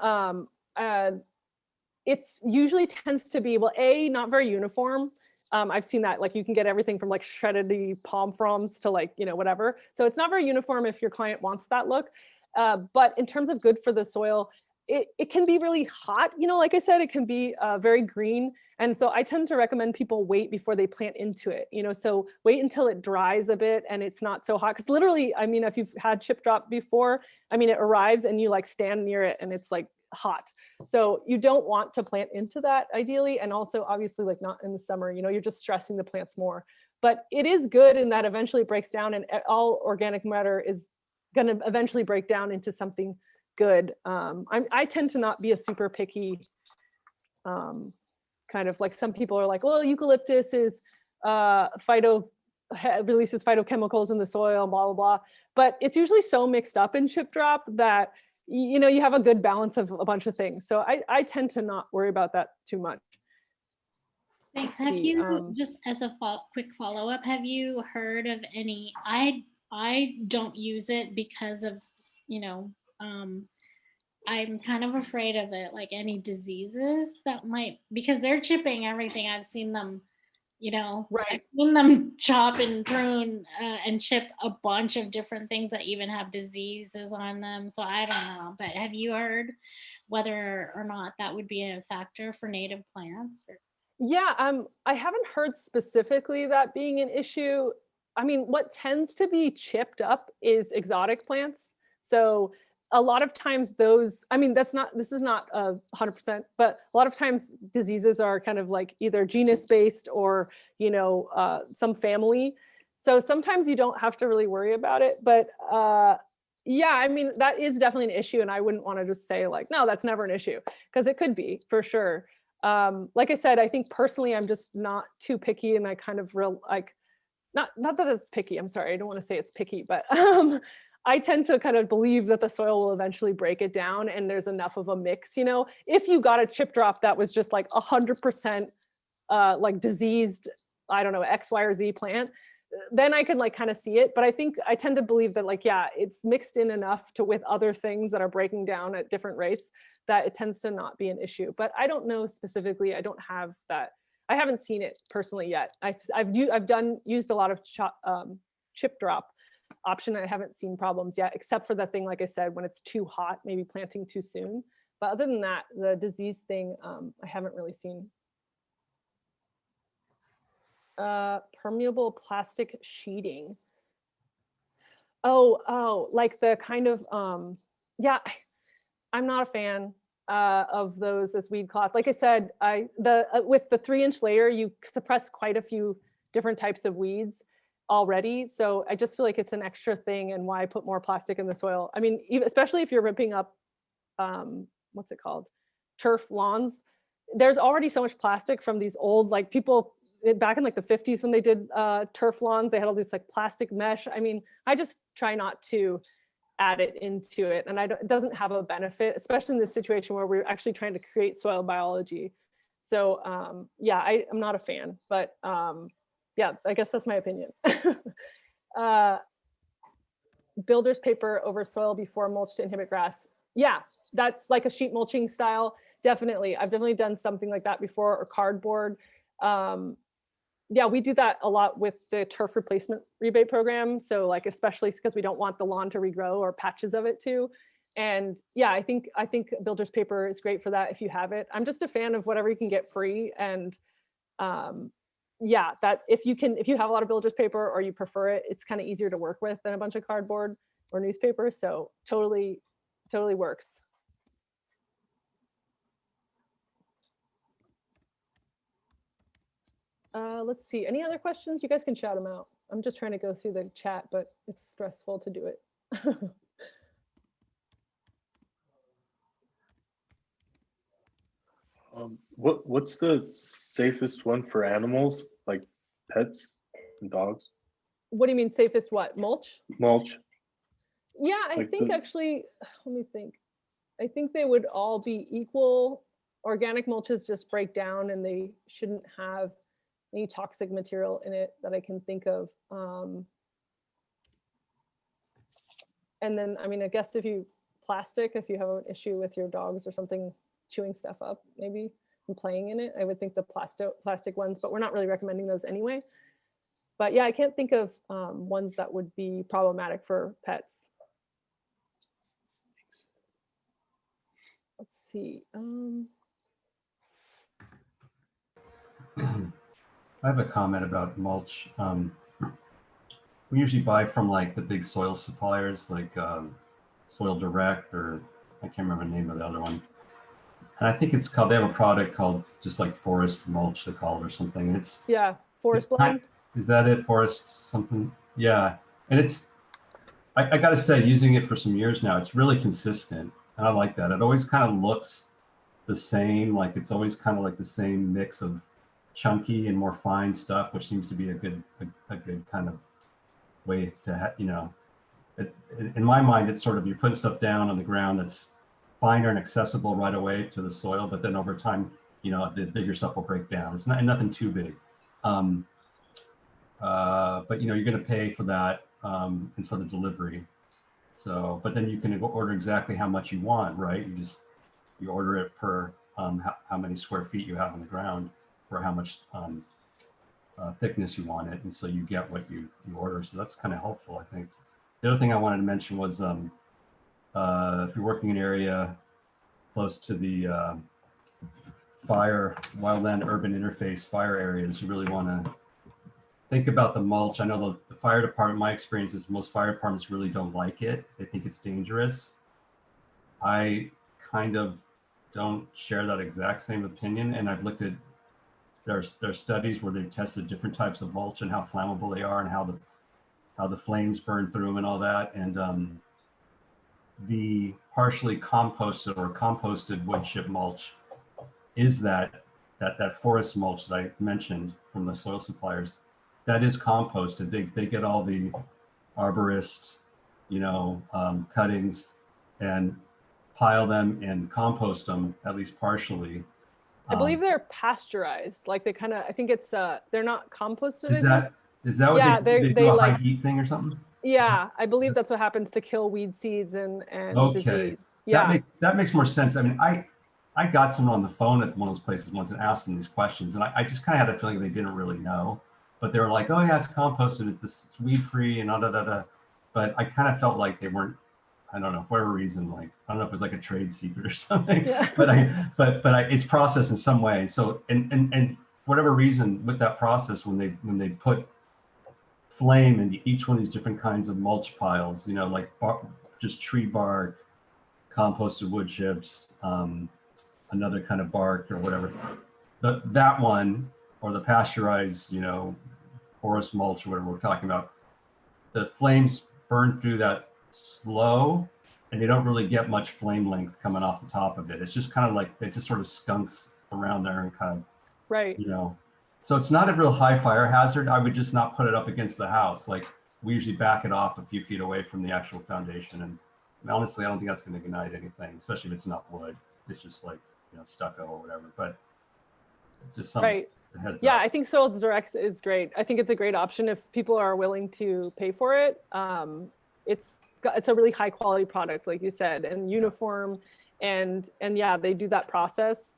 it's usually tends to be, well, not very uniform. I've seen that, like you can get everything from like shredded palm fronds to like, you know, whatever. So it's not very uniform if your client wants that look. But in terms of good for the soil, it can be really hot. You know, like I said, it can be very green. And so I tend to recommend people wait before they plant into it, you know, so wait until it dries a bit and it's not so hot. Because literally, I mean, if you've had chip drop before, I mean, it arrives and you like stand near it and it's like hot. So you don't want to plant into that ideally. And also obviously like not in the summer, you know, you're just stressing the plants more. But it is good in that eventually it breaks down, and all organic matter is going to eventually break down into something good. I tend to not be a super picky kind of, like some people are like, well, eucalyptus is releases phytochemicals in the soil, blah, blah, blah. But it's usually so mixed up in chip drop that, you know, you have a good balance of a bunch of things. So I tend to not worry about that too much. Thanks. Have you, just as a quick follow-up, have you heard of any, I don't use it because of, you know, I'm kind of afraid of it, like any diseases that might, because they're chipping everything. I've seen them, you know, right. I've seen them chop and prune and chip a bunch of different things that even have diseases on them. So I don't know, but have you heard whether or not that would be a factor for native plants? Or? Yeah, I haven't heard specifically that being an issue. I mean, what tends to be chipped up is exotic plants. So a lot of times those, I mean, this is not 100%, but a lot of times diseases are kind of like either genus based or, you know, some family. So sometimes you don't have to really worry about it. But yeah, I mean, that is definitely an issue. And I wouldn't want to just say like, no, that's never an issue, because it could be for sure. Like I said, I think personally, I'm just not too picky, and I kind of not that it's picky. I'm sorry. I don't want to say it's picky, but I tend to kind of believe that the soil will eventually break it down, and there's enough of a mix, you know. If you got a chip drop that was just like 100% like diseased, I don't know, X, Y, or Z plant, then I could like kind of see it. But I think I tend to believe that like, yeah, it's mixed in enough with other things that are breaking down at different rates that it tends to not be an issue. But I don't know specifically. I don't have that. I haven't seen it personally yet. I've used a lot of chip drop option. I haven't seen problems yet, except for that thing, like I said, when it's too hot, maybe planting too soon. But other than that, the disease thing, I haven't really seen. Permeable plastic sheeting. Oh, like the kind of, yeah, I'm not a fan of those as weed cloth. Like I said, with the 3-inch layer, you suppress quite a few different types of weeds already. So I just feel like it's an extra thing, and why put more plastic in the soil? I mean, especially if you're ripping up, what's it called? Turf lawns. There's already so much plastic from these old, like people back in like the 50s when they did turf lawns, they had all this like plastic mesh. I mean, I just try not to add it into it. And it doesn't have a benefit, especially in this situation where we're actually trying to create soil biology. So yeah, I'm not a fan, but yeah, I guess that's my opinion. Builder's paper over soil before mulch to inhibit grass. Yeah, that's like a sheet mulching style. Definitely. I've definitely done something like that before, or cardboard. Yeah, we do that a lot with the turf replacement rebate program. So like, especially because we don't want the lawn to regrow or patches of it too. And yeah, I think builder's paper is great for that if you have it. I'm just a fan of whatever you can get free. And yeah, that if you have a lot of builder's paper or you prefer it, it's kind of easier to work with than a bunch of cardboard or newspaper. So totally works. Let's see, any other questions? You guys can shout them out. I'm just trying to go through the chat, but it's stressful to do it. What's the safest one for animals, like pets and dogs? What do you mean safest what? Mulch? Mulch. Yeah, I Like think the- actually, let me think. I think they would all be equal. Organic mulches just break down and they shouldn't have any toxic material in it that I can think of. And then, I mean, I guess if you have an issue with your dogs or something chewing stuff up, maybe, and playing in it, I would think the plastic ones, but we're not really recommending those anyway. But yeah, I can't think of ones that would be problematic for pets. Let's see. I have a comment about mulch. We usually buy from like the big soil suppliers, like Soil Direct, or I can't remember the name of the other one. And I think it's called, they have a product called just like Forest Mulch, they call it, or something. And it's, Yeah, Forest it's kind- Blend. is that it? Forest something? Yeah. And it's, I got to say, using it for some years now, it's really consistent. And I like that. It always kind of looks the same, like it's always kind of like the same mix of chunky and more fine stuff, which seems to be a good kind of way to, in my mind, it's sort of, you're putting stuff down on the ground that's finer and accessible right away to the soil, but then over time, the bigger stuff will break down. It's nothing too big. But you're going to pay for that and for the delivery. So, but then you can order exactly how much you want, right? You order it per how many square feet you have on the ground, or how much thickness you want it, and so you get what you order. So that's kind of helpful, I think. The other thing I wanted to mention was if you're working in an area close to the wildland urban interface fire areas, you really want to think about the mulch. I know the fire department, my experience is most fire departments really don't like it. They think it's dangerous. I kind of don't share that exact same opinion, and I've looked at there's studies where they've tested different types of mulch and how flammable they are and how the flames burn through them and all that. And the partially composted or composted wood chip mulch is that forest mulch that I mentioned from the soil suppliers. That is composted. They get all the arborist, cuttings and pile them and compost them, at least partially. I believe they're pasteurized. Like they kind of, I think it's, they're not composted. Is that what Yeah, they they do a high like, heat thing or something? yeah, I believe that's what happens to kill weed seeds and Okay. disease. Yeah. That makes more sense. I mean, I got someone on the phone at one of those places once and asked them these questions, and I just kind of had a feeling they didn't really know, but they were like, "Oh yeah, it's composted. It's weed free and da." But I kind of felt like they weren't. I don't know, for whatever reason. Like I don't know if it was like a trade secret or something. Yeah. But it's processed in some way. So and for whatever reason with that process, when they put flame into each one of these different kinds of mulch piles, like just tree bark, composted wood chips, another kind of bark or whatever. That one, or the pasteurized, forest mulch or whatever we're talking about, the flames burn through that slow, and they don't really get much flame length coming off the top of it. It's just kind of like it just sort of skunks around there and kind of, right. So it's not a real high fire hazard. I would just not put it up against the house. Like we usually back it off a few feet away from the actual foundation. And honestly, I don't think that's going to ignite anything, especially if it's not wood. It's just like, stucco or whatever, but just something. Right. Heads Yeah, up. I think Soil Direct is great. I think it's a great option if people are willing to pay for it. It's a really high quality product, like you said, and uniform, and yeah, they do that process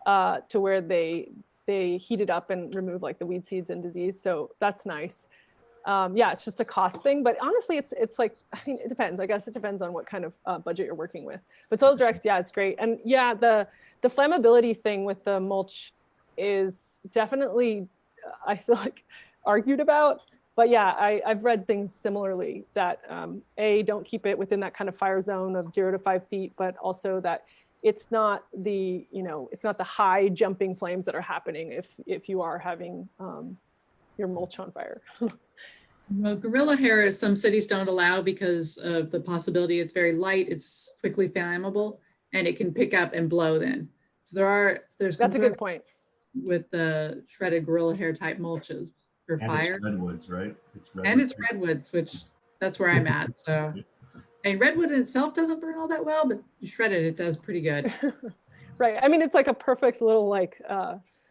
to where they heat it up and remove like the weed seeds and disease. So that's nice. yeah, it's just a cost thing, but honestly, it's like, I mean, it depends. I guess it depends on what kind of budget you're working with. But Soil Directs, yeah, it's great. And yeah, the flammability thing with the mulch is definitely, I feel like, argued about. But yeah, I've read things similarly that don't keep it within that kind of fire zone of 0 to 5 feet, but also that it's not the, it's not the high jumping flames that are happening if you are having your mulch on fire. Well, gorilla hair, some cities don't allow because of the possibility it's very light, it's quickly flammable, and it can pick up and blow then. So there's That's a good point. with the shredded gorilla hair type mulches for And fire. it's redwoods, right? And it's redwoods, which that's where I'm at. So, and redwood in itself doesn't burn all that well, but you shred it, it does pretty good. Right. I mean, it's like a perfect little like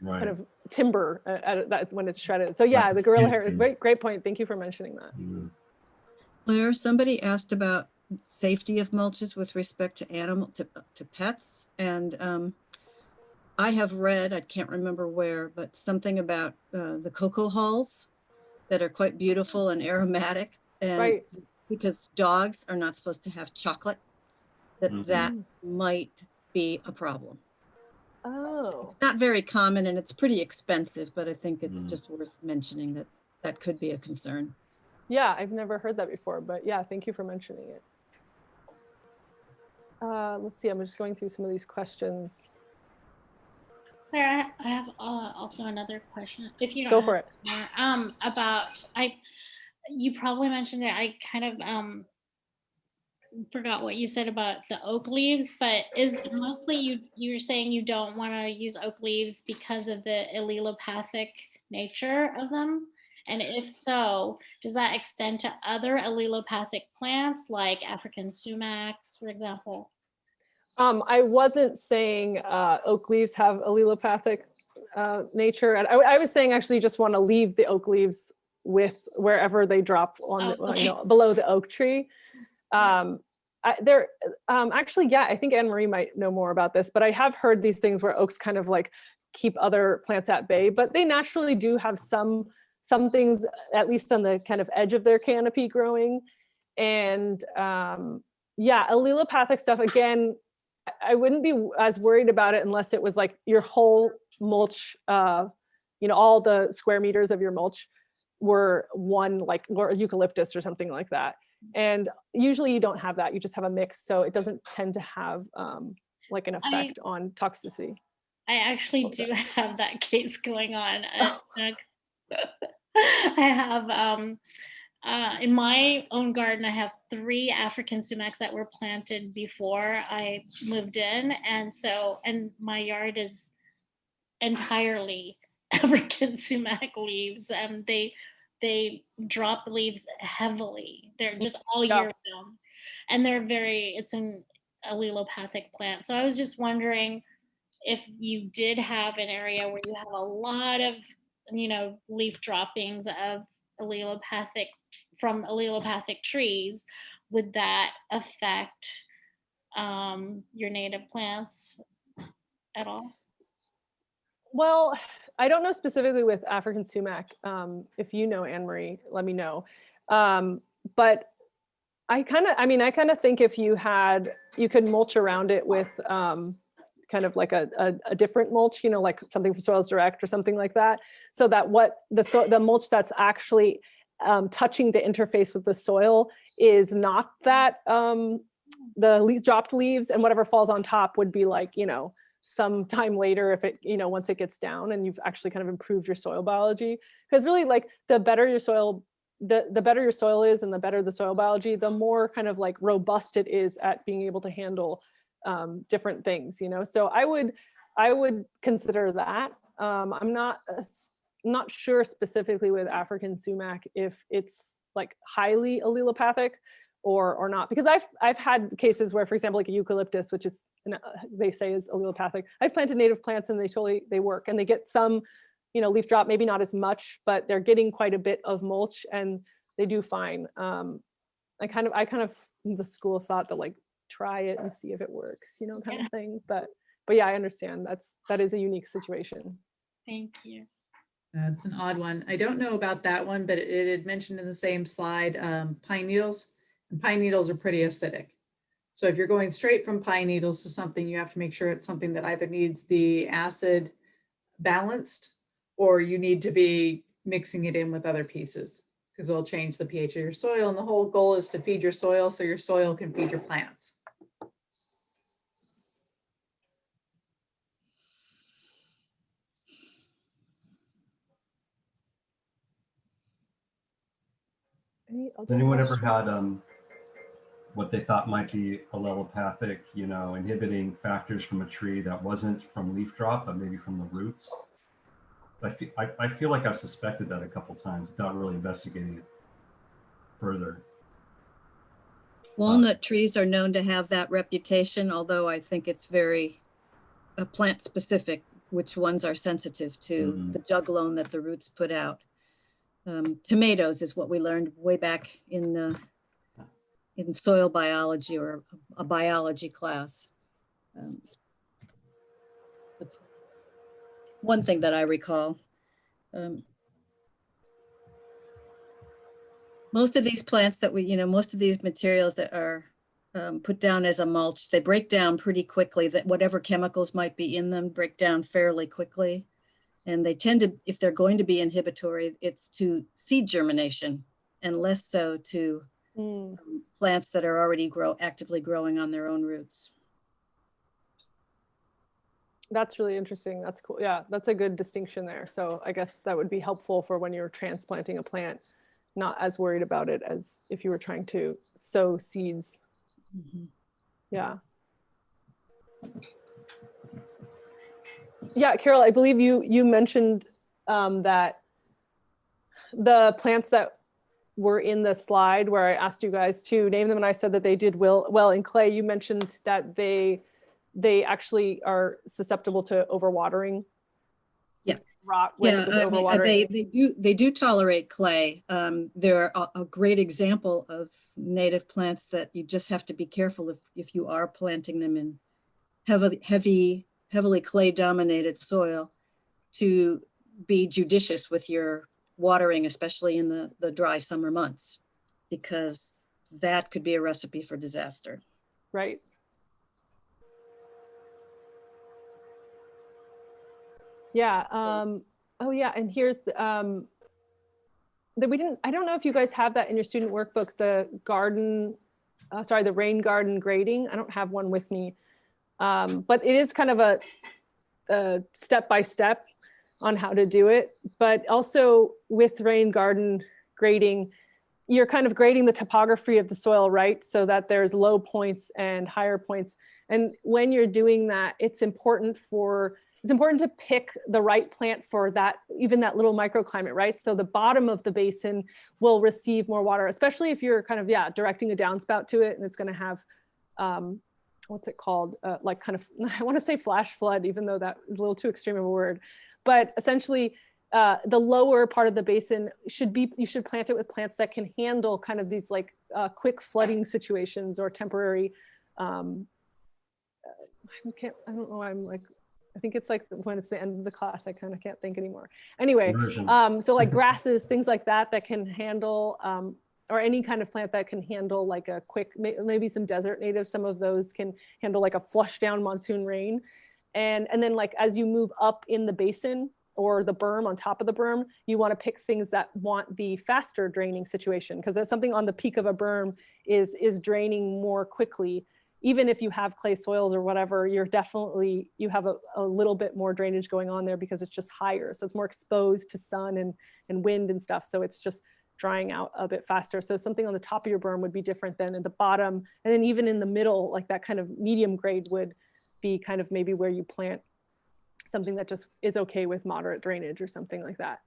Right. kind of timber at that when it's shredded. So yeah, the gorilla hair, great point. Thank you for mentioning that. Claire, somebody asked about safety of mulches with respect to to pets, and I have read, I can't remember where, but something about the cocoa hulls that are quite beautiful and aromatic, and Right. because dogs are not supposed to have chocolate, that might be a problem. Oh. Not very common and it's pretty expensive, but I think it's just worth mentioning that that could be a concern. Yeah, I've never heard that before, but yeah, thank you for mentioning it. Let's see, I'm just going through some of these questions. Claire, I have also another question. If you don't Go have for it. more, about you probably mentioned it. I kind of forgot what you said about the oak leaves, but is mostly you're saying you don't want to use oak leaves because of the allelopathic nature of them? And if so, does that extend to other allelopathic plants like African sumacs, for example? I wasn't saying oak leaves have allelopathic nature. And I was saying actually you just want to leave the oak leaves with wherever they drop on below the oak tree. Actually, yeah, I think Anne Marie might know more about this, but I have heard these things where oaks kind of like keep other plants at bay, but they naturally do have some things, at least on the kind of edge of their canopy growing. And yeah, allelopathic stuff, again, I wouldn't be as worried about it unless it was like your whole mulch, all the square meters of your mulch were one, like eucalyptus or something like that. And usually you don't have that, you just have a mix, so it doesn't tend to have like an effect on toxicity. I actually do have that case going on. I have in my own garden, I have 3 African sumacs that were planted before I moved in, and my yard is entirely African sumac leaves, and they drop leaves heavily. They're just all year round, and it's an allelopathic plant. So I was just wondering if you did have an area where you have a lot of, leaf droppings of from allelopathic trees, would that affect your native plants at all? Well, I don't know specifically with African sumac. If you know, Anne Marie, let me know. But I kind of think if you could mulch around it with kind of like a different mulch, like something from Soils Direct or something like that, so that the mulch that's actually touching the interface with the soil is not that the dropped leaves, and whatever falls on top would be like, some time later, if it, once it gets down and you've actually kind of improved your soil biology. Because really, like, the better your soil, the better your soil is and the better the soil biology, the more kind of like robust it is at being able to handle different things, So I would consider that. I'm not sure specifically with African sumac if it's like highly allelopathic or not, because I've had cases where, for example, like a eucalyptus, which is they say is allelopathic. I've planted native plants and they work, and they get some, leaf drop, maybe not as much, but they're getting quite a bit of mulch and they do fine. I kind of the school of thought that like try it and see if it works, kind of thing. But yeah, I understand that is a unique situation. Thank you. It's an odd one. I don't know about that one, but it had mentioned in the same slide, pine needles. And pine needles are pretty acidic. So if you're going straight from pine needles to something, you have to make sure it's something that either needs the acid balanced or you need to be mixing it in with other pieces because it'll change the pH of your soil. And the whole goal is to feed your soil so your soil can feed your plants. Has anyone ever had what they thought might be allelopathic, inhibiting factors from a tree that wasn't from leaf drop, but maybe from the roots? I feel like I've suspected that a couple times without really investigating it further. Walnut trees are known to have that reputation, although I think it's very plant specific, which ones are sensitive to the juglone that the roots put out. Tomatoes is what we learned way back in soil biology or a biology class. That's one thing that I recall. Most of these plants that most of these materials that are put down as a mulch, they break down pretty quickly, that whatever chemicals might be in them break down fairly quickly. And they tend to, if they're going to be inhibitory, it's to seed germination and less so to plants that are already actively growing on their own roots. That's really interesting. That's cool. Yeah, that's a good distinction there. So I guess that would be helpful for when you're transplanting a plant, not as worried about it as if you were trying to sow seeds. Yeah. Yeah, Carol, I believe you mentioned that the plants that were in the slide where I asked you guys to name them and I said that they did well in clay. You mentioned that they actually are susceptible to overwatering. Yeah. Rot with overwatering. They do tolerate clay. They're a great example of native plants that you just have to be careful if you are planting them in heavily clay dominated soil, to be judicious with your watering, especially in the dry summer months, because that could be a recipe for disaster. Right. Yeah. Oh yeah. And here's the, I don't know if you guys have that in your student workbook, the rain garden grading. I don't have one with me. But it is kind of a step-by-step on how to do it. But also with rain garden grading, you're kind of grading the topography of the soil, right? So that there's low points and higher points. And when you're doing that, it's important to pick the right plant for that, even that little microclimate, right? So the bottom of the basin will receive more water, especially if you're kind of, directing a downspout to it and it's going to have, what's it called? Like kind of, I want to say flash flood, even though that is a little too extreme of a word. But essentially, the lower part of the basin you should plant it with plants that can handle kind of these like quick flooding situations or temporary, I don't know why I'm like, I think it's like when it's the end of the class, I kind of can't think anymore. Anyway, so like grasses, things like that can handle, or any kind of plant that can handle like a quick, maybe some desert natives, some of those can handle like a flush down monsoon rain. And then like as you move up in the basin or the berm on top of the berm, you want to pick things that want the faster draining situation, because that's something on the peak of a berm is draining more quickly. Even if you have clay soils or whatever, you have a little bit more drainage going on there because it's just higher. So it's more exposed to sun and wind and stuff. So it's just drying out a bit faster. So something on the top of your berm would be different than at the bottom. And then even in the middle, like that kind of medium grade would be kind of maybe where you plant something that just is okay with moderate drainage or something like that.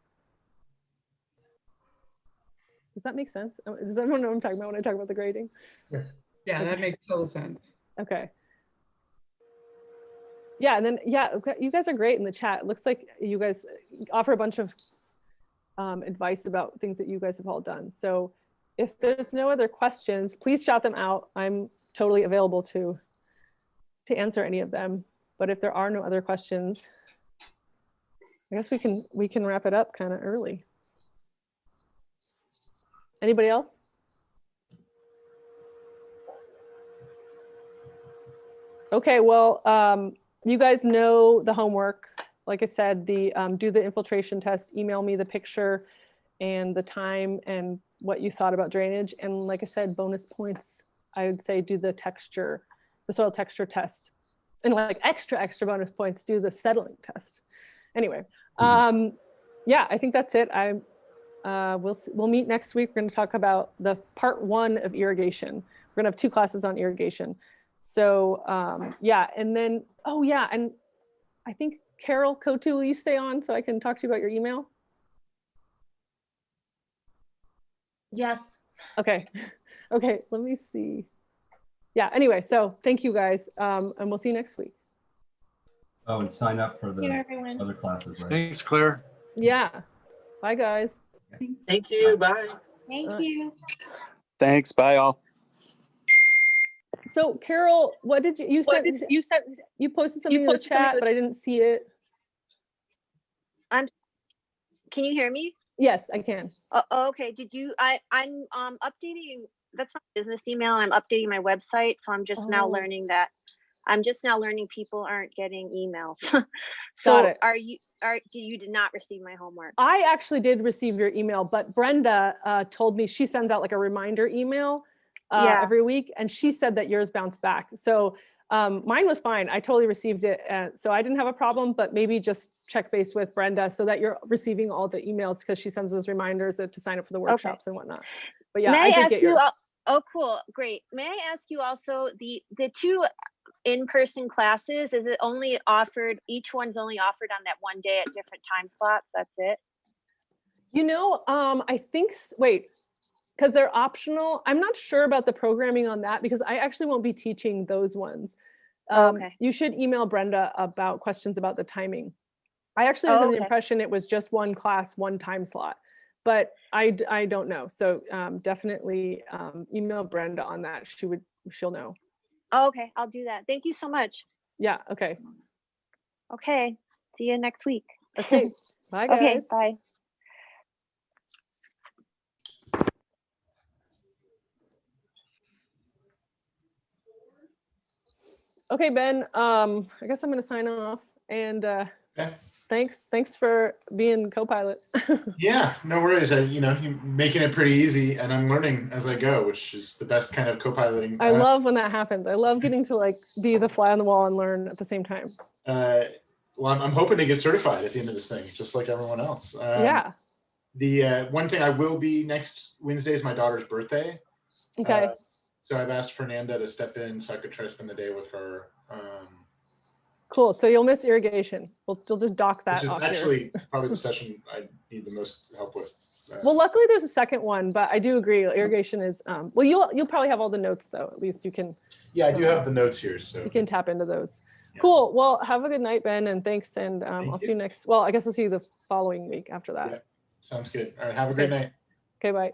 Does that make sense? Does everyone know what I'm talking about when I talk about the grading? Yeah, that makes total sense. Okay. Yeah, and then, you guys are great in the chat. It looks like you guys offer a bunch of advice about things that you guys have all done. So if there's no other questions, please shout them out. I'm totally available to answer any of them. But if there are no other questions, I guess we can wrap it up kind of early. Anybody else? Okay, well, you guys know the homework. Like I said, do the infiltration test, email me the picture and the time and what you thought about drainage. And like I said, bonus points, I would say do the soil texture test. And like extra bonus points, do the settling test. Anyway, yeah, I think that's it. We'll meet next week. We're going to talk about the part 1 of irrigation. We're going to have 2 classes on irrigation. So yeah, and then, oh yeah, and I think Carol Kotu, will you stay on so I can talk to you about your email? Yes. Okay. Okay, let me see. Yeah, anyway, so thank you guys, and we'll see you next week. Oh, and sign up for the everyone. other classes, right? Thanks, Claire. Yeah, bye guys. Thank you. Bye. Thank you. Thanks. Bye, all. So Carol, what did you you posted something in the chat, but I didn't see it. Can you hear me? Yes, I can. Okay. I'm updating, that's my business email. I'm updating my website. So I'm just now learning that. I'm just now learning people aren't getting emails. So you did not receive my homework? I actually did receive your email, but Brenda told me she sends out like a reminder email every week, and she said that yours bounced back. So mine was fine. I totally received it. So I didn't have a problem, but maybe just check base with Brenda so that you're receiving all the emails, because she sends those reminders to sign up for the workshops and whatnot. But yeah, I did get yours. Oh, cool. Great. May I ask you also the 2 in-person classes, is it only offered, each one's only offered on that one day at different time slots? That's it? You know, I think, wait, because they're optional. I'm not sure about the programming on that, because I actually won't be teaching those ones. Okay. You should email Brenda about questions about the timing. I actually was under the impression it was just one class, one time slot, but I don't know. So definitely email Brenda on that. She'll know. Okay, I'll do that. Thank you so much. Yeah, okay. Okay, see you next week. Okay, bye guys. Okay, bye. Okay, Ben, I guess I'm gonna sign off, and thanks for being co-pilot. Yeah, no worries. You're making it pretty easy, and I'm learning as I go, which is the best kind of co-piloting. I love when that happens. I love getting to like be the fly on the wall and learn at the same time. Well, I'm hoping to get certified at the end of this thing, just like everyone else. Yeah. The one thing I will be next Wednesday is my daughter's birthday. Okay. So I've asked Fernanda to step in so I could try to spend the day with her. Cool. So you'll miss irrigation. You'll just dock that Which is off actually here. probably the session I need the most help with. Well, luckily there's a second one, but I do agree. Irrigation is well, you'll probably have all the notes though. At least you can. Yeah, I do have the notes here, so you can tap into those. Yeah. Cool. Well, have a good night, Ben, and thanks. And I'll see you next. Well, I guess I'll see you the following week after that. Yeah, sounds good. All right. Have a great night. Okay. Bye.